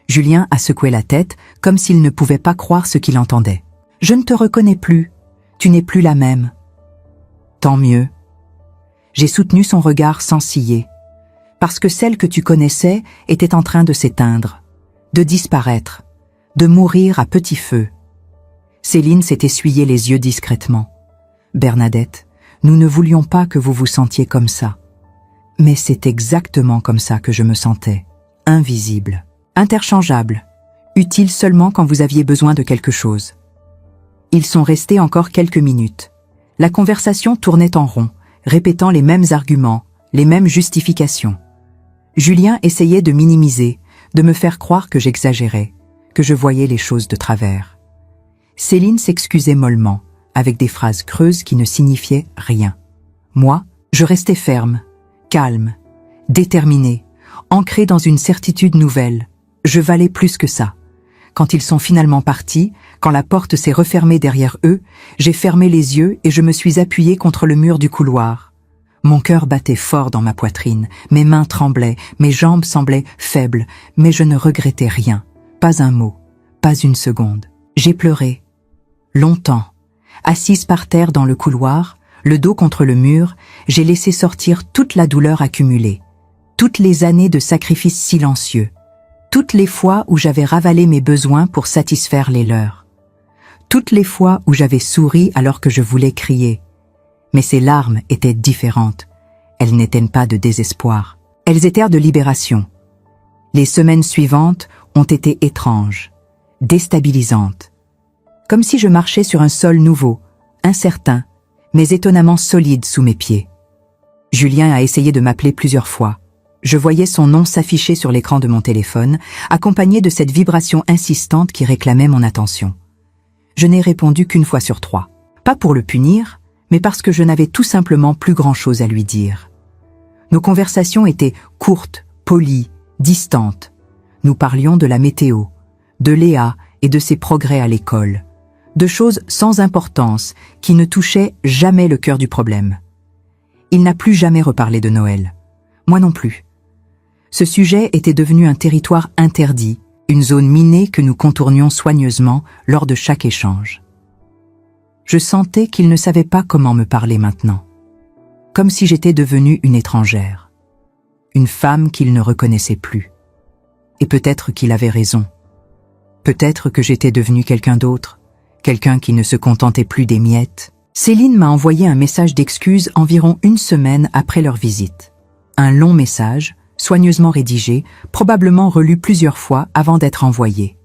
Julien a secoué la tête comme s'il ne pouvait pas croire ce qu'il entendait. Je ne te reconnais plus, tu n'es plus la même. Tant mieux. J'ai soutenu son regard sans ciller, parce que celle que tu connaissais était en train de s'éteindre, de disparaître, de mourir à petit feu. Céline s'est essuyé les yeux discrètement. Bernadette, nous ne voulions pas que vous vous sentiez comme ça. Mais c'est exactement comme ça que je me sentais, invisible, interchangeable, utile seulement quand vous aviez besoin de quelque chose. Ils sont restés encore quelques minutes. La conversation tournait en rond, répétant les mêmes arguments, les mêmes justifications. Julien essayait de minimiser, de me faire croire que j'exagérais, que je voyais les choses de travers. Céline s'excusait mollement, avec des phrases creuses qui ne signifiaient rien. Moi, je restais ferme, calme, déterminée, ancrée dans une certitude nouvelle. Je valais plus que ça. Quand ils sont finalement partis, quand la porte s'est refermée derrière eux, j'ai fermé les yeux et je me suis appuyée contre le mur du couloir. Mon cœur battait fort dans ma poitrine, mes mains tremblaient, mes jambes semblaient faibles, mais je ne regrettais rien, pas un mot, pas une seconde. J'ai pleuré, longtemps. Assise par terre dans le couloir, le dos contre le mur, j'ai laissé sortir toute la douleur accumulée, toutes les années de sacrifices silencieux, toutes les fois où j'avais ravalé mes besoins pour satisfaire les leurs, toutes les fois où j'avais souri alors que je voulais crier. Mais ces larmes étaient différentes, elles n'étaient pas de désespoir, elles étaient de libération. Les semaines suivantes ont été étranges, déstabilisantes, comme si je marchais sur un sol nouveau, incertain, mais étonnamment solide sous mes pieds. Julien a essayé de m'appeler plusieurs fois. Je voyais son nom s'afficher sur l'écran de mon téléphone, accompagné de cette vibration insistante qui réclamait mon attention. Je n'ai répondu qu'une fois sur 3. Pas pour le punir, mais parce que je n'avais tout simplement plus grand-chose à lui dire. Nos conversations étaient courtes, polies, distantes. Nous parlions de la météo, de Léa et de ses progrès à l'école, de choses sans importance qui ne touchaient jamais le cœur du problème. Il n'a plus jamais reparlé de Noël. Moi non plus. Ce sujet était devenu un territoire interdit, une zone minée que nous contournions soigneusement lors de chaque échange. Je sentais qu'il ne savait pas comment me parler maintenant, comme si j'étais devenue une étrangère, une femme qu'il ne reconnaissait plus. Et peut-être qu'il avait raison. Peut-être que j'étais devenue quelqu'un d'autre, quelqu'un qui ne se contentait plus des miettes. Céline m'a envoyé un message d'excuse environ une semaine après leur visite. Un long message, soigneusement rédigé, probablement relu plusieurs fois avant d'être envoyé.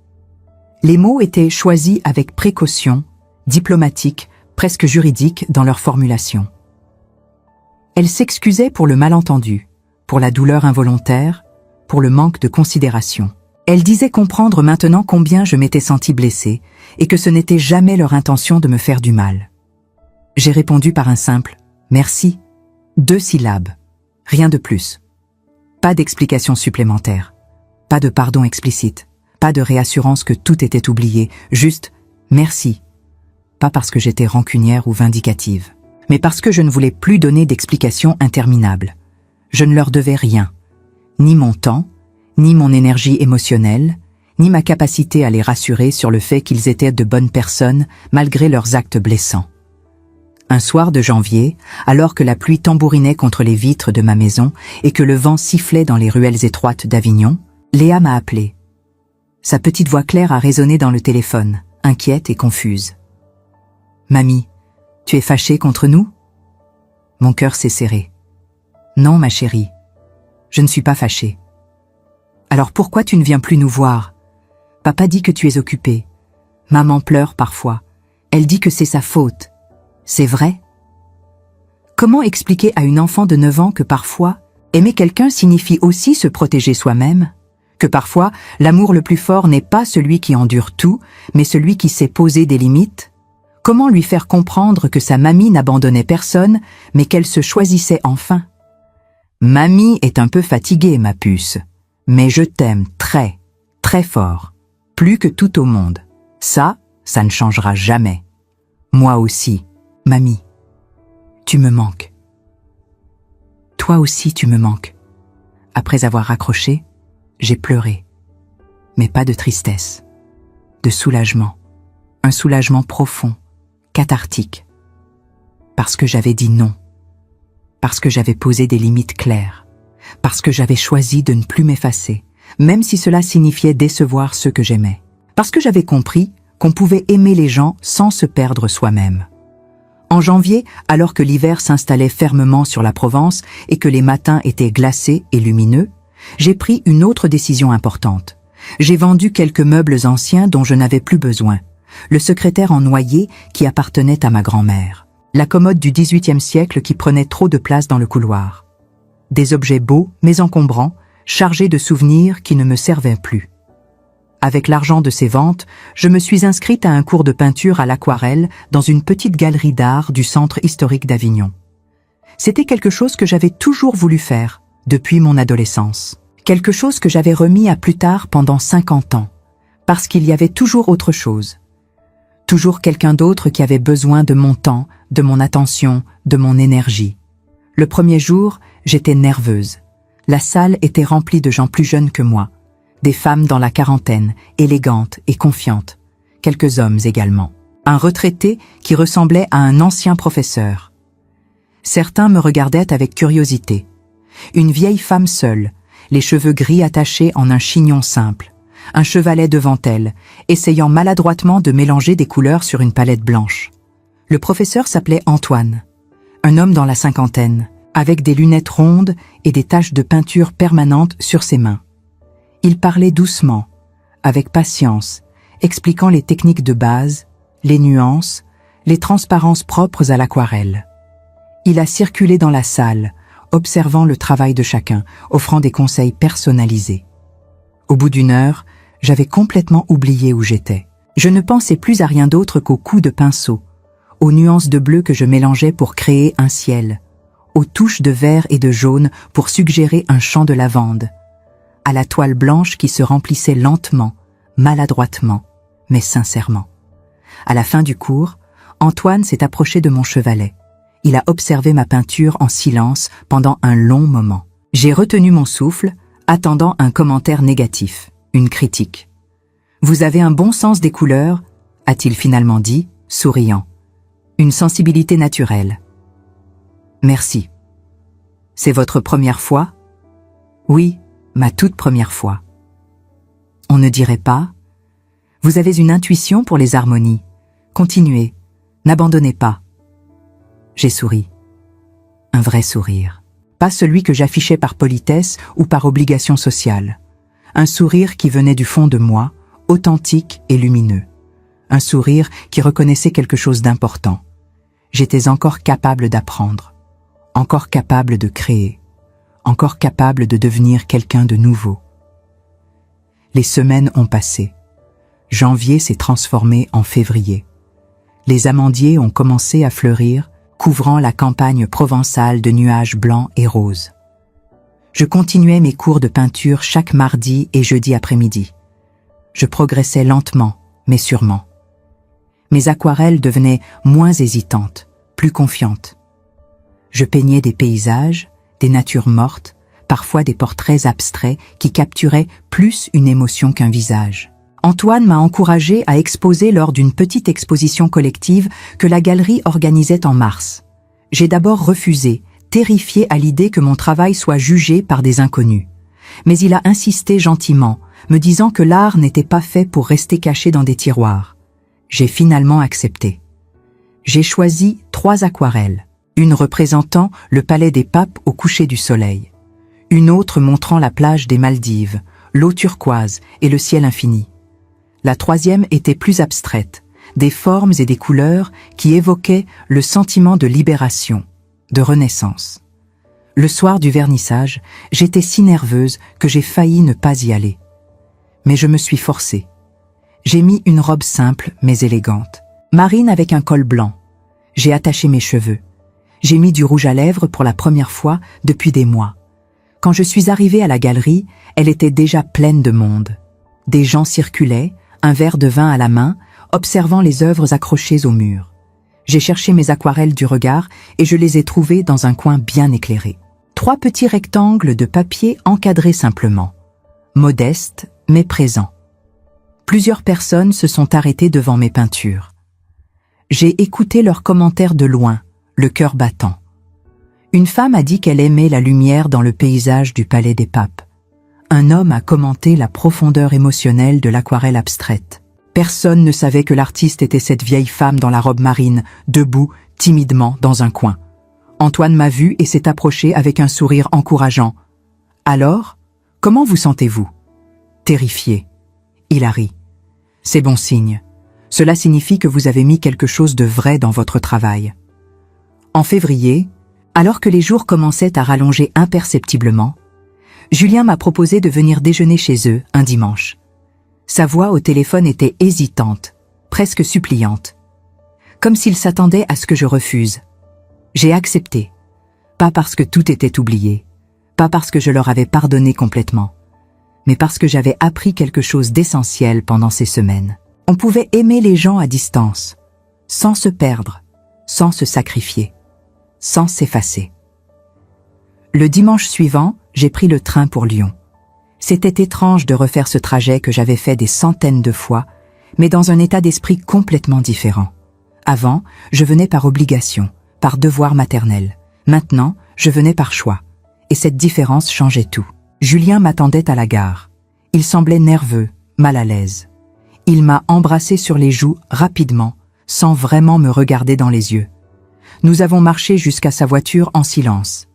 Les mots étaient choisis avec précaution, diplomatiques, presque juridiques dans leur formulation. Elle s'excusait pour le malentendu, pour la douleur involontaire, pour le manque de considération. Elle disait comprendre maintenant combien je m'étais sentie blessée et que ce n'était jamais leur intention de me faire du mal. J'ai répondu par un simple « merci », 2 syllabes, rien de plus. Pas d'explication supplémentaire, pas de pardon explicite, pas de réassurance que tout était oublié, juste « merci ». Pas parce que j'étais rancunière ou vindicative, mais parce que je ne voulais plus donner d'explications interminables. Je ne leur devais rien, ni mon temps, ni mon énergie émotionnelle, ni ma capacité à les rassurer sur le fait qu'ils étaient de bonnes personnes malgré leurs actes blessants. Un soir de janvier, alors que la pluie tambourinait contre les vitres de ma maison et que le vent sifflait dans les ruelles étroites d'Avignon, Léa m'a appelée. Sa petite voix claire a résonné dans le téléphone, inquiète et confuse. « Mamie, tu es fâchée contre nous ?» Mon cœur s'est serré. « Non, ma chérie, je ne suis pas fâchée. » « Alors pourquoi tu ne viens plus nous voir? Papa dit que tu es occupée. Maman pleure parfois. Elle dit que c'est sa faute. C'est vrai? » Comment expliquer à une enfant de 9 ans que parfois, aimer quelqu'un signifie aussi se protéger soi-même? Que parfois, l'amour le plus fort n'est pas celui qui endure tout, mais celui qui sait poser des limites? Comment lui faire comprendre que sa mamie n'abandonnait personne, mais qu'elle se choisissait enfin? Mamie est un peu fatiguée, ma puce, mais je t'aime très, très fort, plus que tout au monde. Ça ne changera jamais. Moi aussi, mamie. Tu me manques. Toi aussi, tu me manques. Après avoir raccroché, j'ai pleuré. Mais pas de tristesse, de soulagement. Un soulagement profond, cathartique. Parce que j'avais dit non. Parce que j'avais posé des limites claires. Parce que j'avais choisi de ne plus m'effacer, même si cela signifiait décevoir ceux que j'aimais. Parce que j'avais compris qu'on pouvait aimer les gens sans se perdre soi-même. En janvier, alors que l'hiver s'installait fermement sur la Provence et que les matins étaient glacés et lumineux, j'ai pris une autre décision importante. J'ai vendu quelques meubles anciens dont je n'avais plus besoin. Le secrétaire en noyer qui appartenait à ma grand-mère. La commode du XVIIIe siècle qui prenait trop de place dans le couloir. Des objets beaux mais encombrants, chargés de souvenirs qui ne me servaient plus. Avec l'argent de ces ventes, je me suis inscrite à un cours de peinture à l'aquarelle dans une petite galerie d'art du centre historique d'Avignon. C'était quelque chose que j'avais toujours voulu faire, depuis mon adolescence. Quelque chose que j'avais remis à plus tard pendant 50 ans, parce qu'il y avait toujours autre chose. Toujours quelqu'un d'autre qui avait besoin de mon temps, de mon attention, de mon énergie. Le premier jour, j'étais nerveuse. La salle était remplie de gens plus jeunes que moi. Des femmes dans la quarantaine, élégantes et confiantes. Quelques hommes également. Un retraité qui ressemblait à un ancien professeur. Certains me regardaient avec curiosité. Une vieille femme seule, les cheveux gris attachés en un chignon simple. Un chevalet devant elle, essayant maladroitement de mélanger des couleurs sur une palette blanche. Le professeur s'appelait Antoine. Un homme dans la cinquantaine, avec des lunettes rondes et des taches de peinture permanentes sur ses mains. Il parlait doucement, avec patience, expliquant les techniques de base, les nuances, les transparences propres à l'aquarelle. Il a circulé dans la salle, observant le travail de chacun, offrant des conseils personnalisés. Au bout d'une heure, j'avais complètement oublié où j'étais. Je ne pensais plus à rien d'autre qu'aux coups de pinceau, aux nuances de bleu que je mélangeais pour créer un ciel, aux touches de vert et de jaune pour suggérer un champ de lavande, à la toile blanche qui se remplissait lentement, maladroitement, mais sincèrement. À la fin du cours, Antoine s'est approché de mon chevalet. Il a observé ma peinture en silence pendant un long moment. J'ai retenu mon souffle, attendant un commentaire négatif, une critique. « Vous avez un bon sens des couleurs », a-t-il finalement dit, souriant. « Une sensibilité naturelle. »« Merci. »« C'est votre première fois ?»« Oui, ma toute première fois. »« On ne dirait pas. Vous avez une intuition pour les harmonies. Continuez, n'abandonnez pas. » J'ai souri. Un vrai sourire. Pas celui que j'affichais par politesse ou par obligation sociale. Un sourire qui venait du fond de moi, authentique et lumineux. Un sourire qui reconnaissait quelque chose d'important. J'étais encore capable d'apprendre, encore capable de créer, encore capable de devenir quelqu'un de nouveau. Les semaines ont passé. Janvier s'est transformé en février. Les amandiers ont commencé à fleurir, couvrant la campagne provençale de nuages blancs et roses. Je continuais mes cours de peinture chaque mardi et jeudi après-midi. Je progressais lentement, mais sûrement. Mes aquarelles devenaient moins hésitantes, plus confiantes. Je peignais des paysages, des natures mortes, parfois des portraits abstraits qui capturaient plus une émotion qu'un visage. Antoine m'a encouragé à exposer lors d'une petite exposition collective que la galerie organisait en mars. J'ai d'abord refusé, terrifié à l'idée que mon travail soit jugé par des inconnus. Mais il a insisté gentiment, me disant que l'art n'était pas fait pour rester caché dans des tiroirs. J'ai finalement accepté. J'ai choisi 3 aquarelles, une représentant le palais des papes au coucher du soleil, une autre montrant la plage des Maldives, l'eau turquoise et le ciel infini. La 3e était plus abstraite, des formes et des couleurs qui évoquaient le sentiment de libération, de renaissance. Le soir du vernissage, j'étais si nerveuse que j'ai failli ne pas y aller. mais je me suis forcée. J'ai mis une robe simple mais élégante, marine avec un col blanc. J'ai attaché mes cheveux. J'ai mis du rouge à lèvres pour la première fois depuis des mois. Quand je suis arrivée à la galerie, elle était déjà pleine de monde. Des gens circulaient, un verre de vin à la main, observant les œuvres accrochées au mur. J'ai cherché mes aquarelles du regard et je les ai trouvées dans un coin bien éclairé. 3 petits rectangles de papier encadrés simplement. Modestes, mais présents. Plusieurs personnes se sont arrêtées devant mes peintures. J'ai écouté leurs commentaires de loin, le cœur battant. Une femme a dit qu'elle aimait la lumière dans le paysage du Palais des Papes. Un homme a commenté la profondeur émotionnelle de l'aquarelle abstraite. Personne ne savait que l'artiste était cette vieille femme dans la robe marine, debout, timidement, dans un coin. Antoine m'a vu et s'est approché avec un sourire encourageant. « Alors, comment vous sentez-vous » ? Terrifié. Il a ri. « C'est bon signe. Cela signifie que vous avez mis quelque chose de vrai dans votre travail. » En février, alors que les jours commençaient à rallonger imperceptiblement, Julien m'a proposé de venir déjeuner chez eux un dimanche. Sa voix au téléphone était hésitante, presque suppliante. Comme s'il s'attendait à ce que je refuse. J'ai accepté. Pas parce que tout était oublié, pas parce que je leur avais pardonné complètement, mais parce que j'avais appris quelque chose d'essentiel pendant ces semaines. On pouvait aimer les gens à distance, sans se perdre, sans se sacrifier, sans s'effacer. Le dimanche suivant, j'ai pris le train pour Lyon. C'était étrange de refaire ce trajet que j'avais fait des centaines de fois, mais dans un état d'esprit complètement différent. Avant, je venais par obligation, par devoir maternel. Maintenant, je venais par choix. Et cette différence changeait tout. Julien m'attendait à la gare. Il semblait nerveux, mal à l'aise. Il m'a embrassé sur les joues rapidement, sans vraiment me regarder dans les yeux. Nous avons marché jusqu'à sa voiture en silence.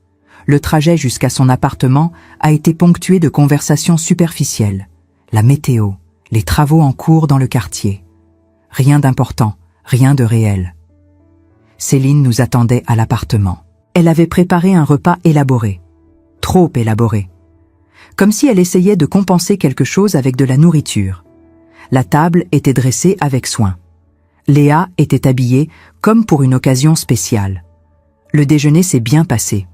Le trajet jusqu'à son appartement a été ponctué de conversations superficielles. La météo, les travaux en cours dans le quartier. Rien d'important, rien de réel. Céline nous attendait à l'appartement. Elle avait préparé un repas élaboré. Trop élaboré. Comme si elle essayait de compenser quelque chose avec de la nourriture. La table était dressée avec soin. Léa était habillée comme pour une occasion spéciale. Le déjeuner s'est bien passé.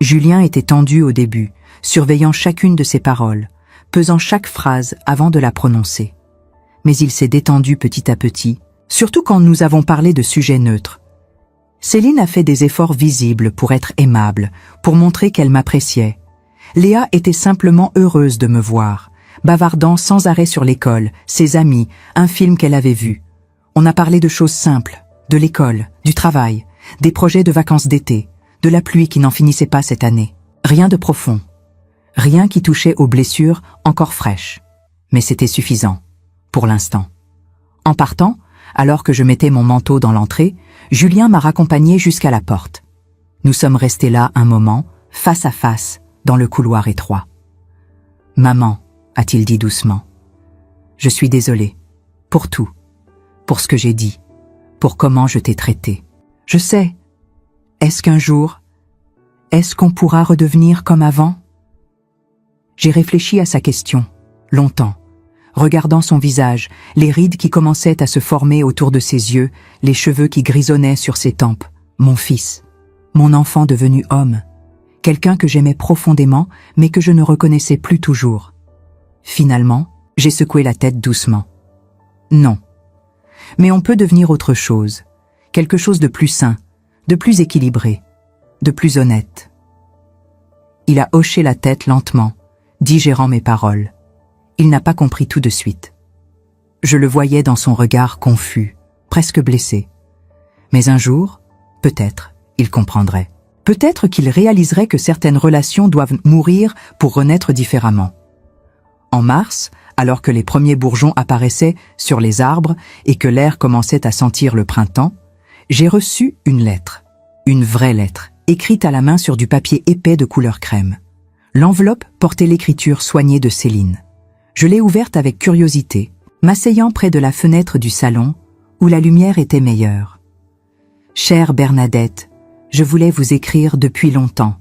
Julien était tendu au début, surveillant chacune de ses paroles, pesant chaque phrase avant de la prononcer. Mais il s'est détendu petit à petit, surtout quand nous avons parlé de sujets neutres. Céline a fait des efforts visibles pour être aimable, pour montrer qu'elle m'appréciait. Léa était simplement heureuse de me voir, bavardant sans arrêt sur l'école, ses amis, un film qu'elle avait vu. On a parlé de choses simples, de l'école, du travail, des projets de vacances d'été, de la pluie qui n'en finissait pas cette année. Rien de profond. Rien qui touchait aux blessures encore fraîches. Mais c'était suffisant, pour l'instant. En partant, alors que je mettais mon manteau dans l'entrée, Julien m'a raccompagné jusqu'à la porte. Nous sommes restés là un moment, face à face, dans le couloir étroit. « Maman », a-t-il dit doucement, « je suis désolé. Pour tout. Pour ce que j'ai dit. Pour comment je t'ai traité. Je sais. Est-ce qu'un jour, est-ce qu'on pourra redevenir comme avant ?» J'ai réfléchi à sa question, longtemps, regardant son visage, les rides qui commençaient à se former autour de ses yeux, les cheveux qui grisonnaient sur ses tempes. Mon fils, mon enfant devenu homme, quelqu'un que j'aimais profondément, mais que je ne reconnaissais plus toujours. Finalement, j'ai secoué la tête doucement. Non. Mais on peut devenir autre chose, quelque chose de plus sain, de plus équilibré, de plus honnête. Il a hoché la tête lentement, digérant mes paroles. Il n'a pas compris tout de suite. Je le voyais dans son regard confus, presque blessé. Mais un jour, peut-être, il comprendrait. Peut-être qu'il réaliserait que certaines relations doivent mourir pour renaître différemment. En mars, alors que les premiers bourgeons apparaissaient sur les arbres et que l'air commençait à sentir le printemps, j'ai reçu une lettre, une vraie lettre, écrite à la main sur du papier épais de couleur crème. L'enveloppe portait l'écriture soignée de Céline. Je l'ai ouverte avec curiosité, m'asseyant près de la fenêtre du salon, où la lumière était meilleure. « Chère Bernadette, je voulais vous écrire depuis longtemps.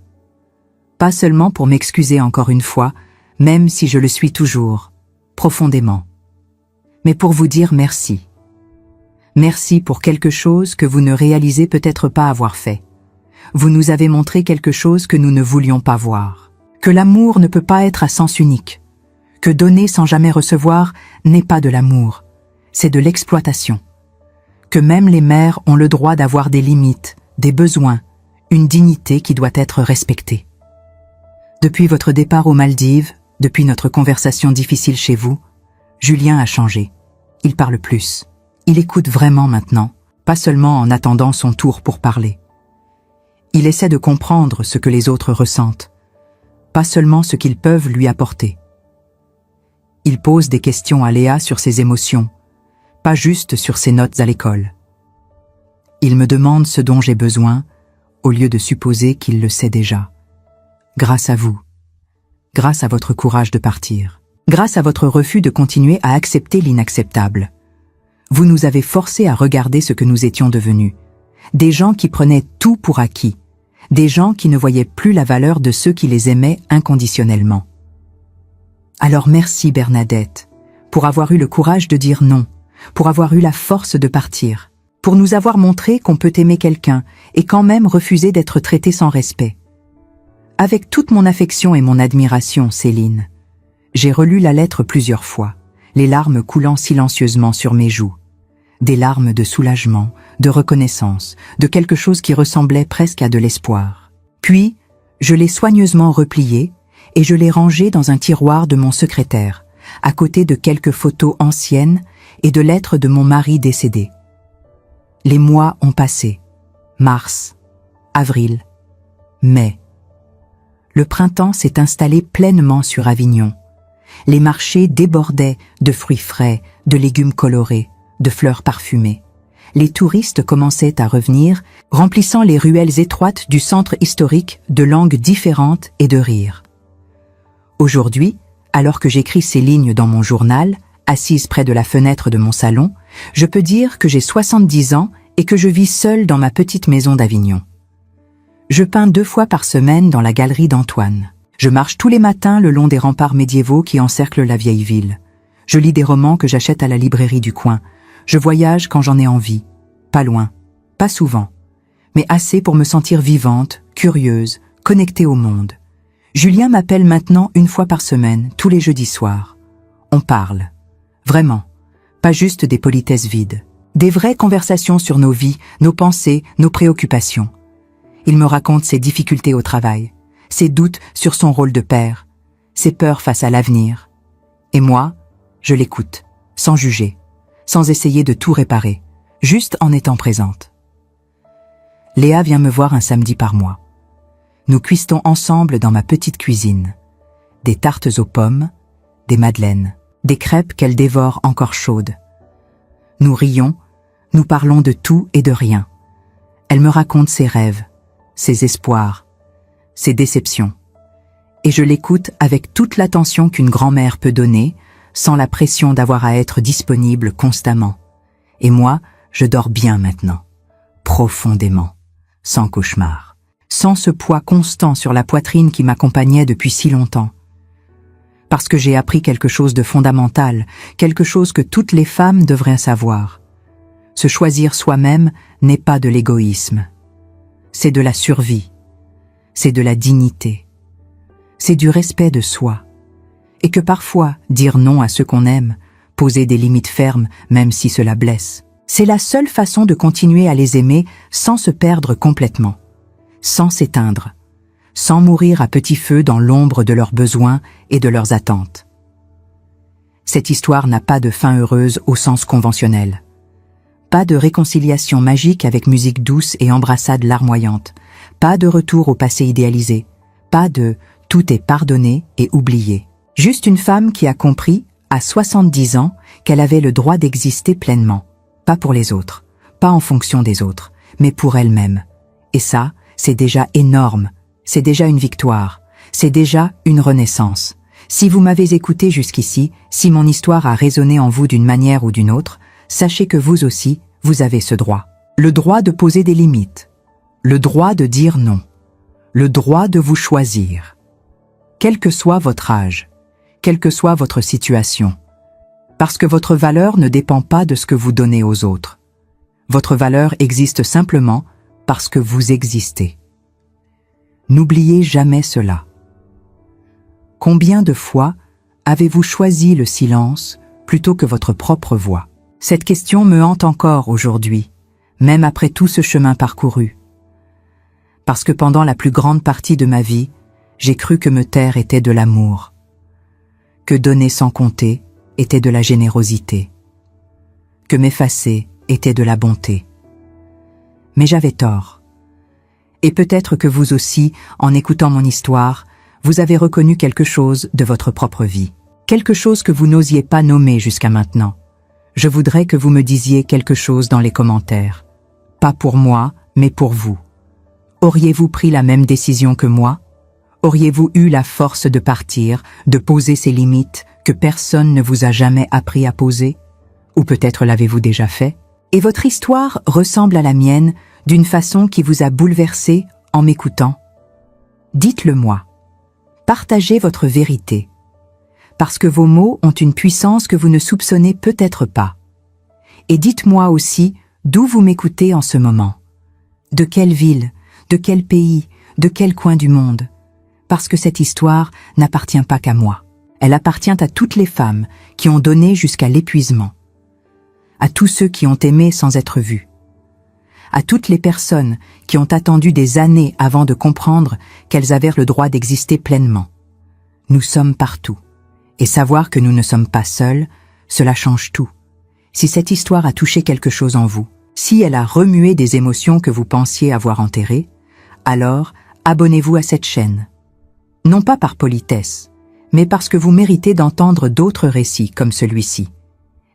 Pas seulement pour m'excuser encore une fois, même si je le suis toujours. profondément. Mais pour vous dire merci. Merci pour quelque chose que vous ne réalisez peut-être pas avoir fait. Vous nous avez montré quelque chose que nous ne voulions pas voir. Que l'amour ne peut pas être à sens unique. Que donner sans jamais recevoir n'est pas de l'amour, c'est de l'exploitation. Que même les mères ont le droit d'avoir des limites, des besoins, une dignité qui doit être respectée. Depuis votre départ aux Maldives, depuis notre conversation difficile chez vous, Julien a changé. Il parle plus. Il écoute vraiment maintenant, pas seulement en attendant son tour pour parler. Il essaie de comprendre ce que les autres ressentent, pas seulement ce qu'ils peuvent lui apporter. Il pose des questions à Léa sur ses émotions, pas juste sur ses notes à l'école. Il me demande ce dont j'ai besoin, au lieu de supposer qu'il le sait déjà. Grâce à vous, grâce à votre courage de partir, grâce à votre refus de continuer à accepter l'inacceptable. Vous nous avez forcés à regarder ce que nous étions devenus. Des gens qui prenaient tout pour acquis, des gens qui ne voyaient plus la valeur de ceux qui les aimaient inconditionnellement. Alors merci Bernadette, pour avoir eu le courage de dire non, pour avoir eu la force de partir, pour nous avoir montré qu'on peut aimer quelqu'un et quand même refuser d'être traité sans respect. Avec toute mon affection et mon admiration, Céline, j'ai relu la lettre plusieurs fois, les larmes coulant silencieusement sur mes joues. Des larmes de soulagement, de reconnaissance, de quelque chose qui ressemblait presque à de l'espoir. Puis, je l'ai soigneusement repliée et je l'ai rangée dans un tiroir de mon secrétaire, à côté de quelques photos anciennes et de lettres de mon mari décédé. Les mois ont passé. Mars, avril, mai. Le printemps s'est installé pleinement sur Avignon. Les marchés débordaient de fruits frais, de légumes colorés, de fleurs parfumées. Les touristes commençaient à revenir, remplissant les ruelles étroites du centre historique de langues différentes et de rires. Aujourd'hui, alors que j'écris ces lignes dans mon journal, assise près de la fenêtre de mon salon, je peux dire que j'ai 70 ans et que je vis seule dans ma petite maison d'Avignon. Je peins 2 fois par semaine dans la galerie d'Antoine. Je marche tous les matins le long des remparts médiévaux qui encerclent la vieille ville. Je lis des romans que j'achète à la librairie du coin. Je voyage quand j'en ai envie. Pas loin, pas souvent, mais assez pour me sentir vivante, curieuse, connectée au monde. Julien m'appelle maintenant 1 fois par semaine, tous les jeudis soirs. On parle. Vraiment. Pas juste des politesses vides. Des vraies conversations sur nos vies, nos pensées, nos préoccupations. Il me raconte ses difficultés au travail, ses doutes sur son rôle de père, ses peurs face à l'avenir. Et moi, je l'écoute, sans juger, sans essayer de tout réparer, juste en étant présente. Léa vient me voir un samedi par mois. Nous cuistinons ensemble dans ma petite cuisine. Des tartes aux pommes, des madeleines, des crêpes qu'elle dévore encore chaudes. Nous rions, nous parlons de tout et de rien. Elle me raconte ses rêves, ses espoirs, ses déceptions. Et je l'écoute avec toute l'attention qu'une grand-mère peut donner, sans la pression d'avoir à être disponible constamment. Et moi, je dors bien maintenant, profondément, sans cauchemar. Sans ce poids constant sur la poitrine qui m'accompagnait depuis si longtemps. Parce que j'ai appris quelque chose de fondamental, quelque chose que toutes les femmes devraient savoir. Se choisir soi-même n'est pas de l'égoïsme. C'est de la survie. C'est de la dignité. C'est du respect de soi. Et que parfois, dire non à ceux qu'on aime, poser des limites fermes même si cela blesse, c'est la seule façon de continuer à les aimer sans se perdre complètement. Sans s'éteindre, sans mourir à petit feu dans l'ombre de leurs besoins et de leurs attentes. Cette histoire n'a pas de fin heureuse au sens conventionnel. Pas de réconciliation magique avec musique douce et embrassade larmoyante, pas de retour au passé idéalisé, pas de « tout est pardonné et oublié ». Juste une femme qui a compris, à 70 ans, qu'elle avait le droit d'exister pleinement, pas pour les autres, pas en fonction des autres, mais pour elle-même. Et ça, c'est déjà énorme, c'est déjà une victoire, c'est déjà une renaissance. Si vous m'avez écouté jusqu'ici, si mon histoire a résonné en vous d'une manière ou d'une autre, sachez que vous aussi, vous avez ce droit. Le droit de poser des limites, le droit de dire non, le droit de vous choisir. Quel que soit votre âge, quelle que soit votre situation, Parce que votre valeur ne dépend pas de ce que vous donnez aux autres. Votre valeur existe simplement parce que vous existez. N'oubliez jamais cela. Combien de fois avez-vous choisi le silence plutôt que votre propre voix? Cette question me hante encore aujourd'hui, même après tout ce chemin parcouru. Parce que pendant la plus grande partie de ma vie, j'ai cru que me taire était de l'amour, que donner sans compter était de la générosité, que m'effacer était de la bonté. Mais j'avais tort. Et peut-être que vous aussi, en écoutant mon histoire, vous avez reconnu quelque chose de votre propre vie, quelque chose que vous n'osiez pas nommer jusqu'à maintenant. Je voudrais que vous me disiez quelque chose dans les commentaires. Pas pour moi, mais pour vous. Auriez-vous pris la même décision que moi? Auriez-vous eu la force de partir, de poser ces limites que personne ne vous a jamais appris à poser? Ou peut-être l'avez-vous déjà fait? Et votre histoire ressemble à la mienne d'une façon qui vous a bouleversé en m'écoutant? Dites-le moi. Partagez votre vérité. Parce que vos mots ont une puissance que vous ne soupçonnez peut-être pas. Et dites-moi aussi d'où vous m'écoutez en ce moment. De quelle ville, de quel pays, de quel coin du monde? Parce que cette histoire n'appartient pas qu'à moi. Elle appartient à toutes les femmes qui ont donné jusqu'à l'épuisement. À tous ceux qui ont aimé sans être vus. À toutes les personnes qui ont attendu des années avant de comprendre qu'elles avaient le droit d'exister pleinement. Nous sommes partout. Et savoir que nous ne sommes pas seuls, cela change tout. Si cette histoire a touché quelque chose en vous, si elle a remué des émotions que vous pensiez avoir enterrées, alors abonnez-vous à cette chaîne. Non pas par politesse, mais parce que vous méritez d'entendre d'autres récits comme celui-ci.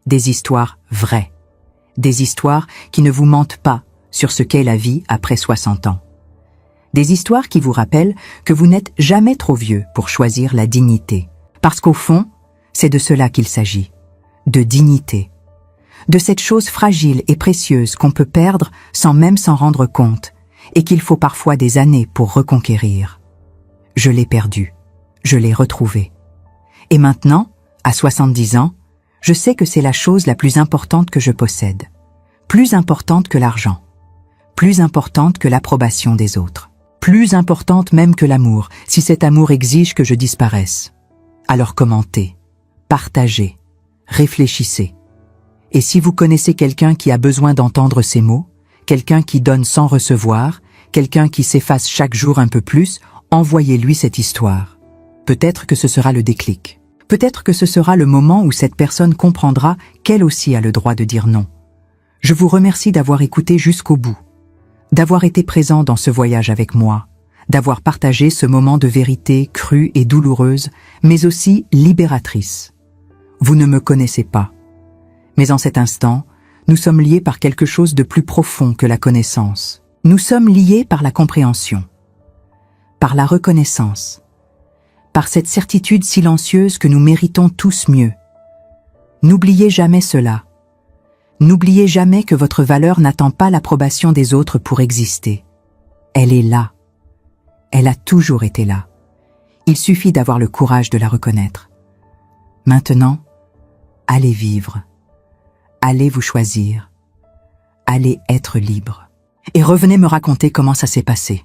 Des histoires vraies. Des histoires qui ne vous mentent pas sur ce qu'est la vie après 60 ans. Des histoires qui vous rappellent que vous n'êtes jamais trop vieux pour choisir la dignité. Parce qu'au fond, c'est de cela qu'il s'agit. De dignité. De cette chose fragile et précieuse qu'on peut perdre sans même s'en rendre compte et qu'il faut parfois des années pour reconquérir. Je l'ai perdu. Je l'ai retrouvé. Et maintenant, à 70 ans, je sais que c'est la chose la plus importante que je possède. Plus importante que l'argent. Plus importante que l'approbation des autres. Plus importante même que l'amour, si cet amour exige que je disparaisse. Alors commentez, partagez, réfléchissez. Et si vous connaissez quelqu'un qui a besoin d'entendre ces mots, quelqu'un qui donne sans recevoir, quelqu'un qui s'efface chaque jour un peu plus, envoyez-lui cette histoire. Peut-être que ce sera le déclic. Peut-être que ce sera le moment où cette personne comprendra qu'elle aussi a le droit de dire non. Je vous remercie d'avoir écouté jusqu'au bout, d'avoir été présent dans ce voyage avec moi, d'avoir partagé ce moment de vérité crue et douloureuse, mais aussi libératrice. Vous ne me connaissez pas, mais en cet instant, nous sommes liés par quelque chose de plus profond que la connaissance. Nous sommes liés par la compréhension, par la reconnaissance, par cette certitude silencieuse que nous méritons tous mieux. N'oubliez jamais cela. N'oubliez jamais que votre valeur n'attend pas l'approbation des autres pour exister. Elle est là. Elle a toujours été là. Il suffit d'avoir le courage de la reconnaître. Maintenant, allez vivre. Allez vous choisir. Allez être libre. Et revenez me raconter comment ça s'est passé.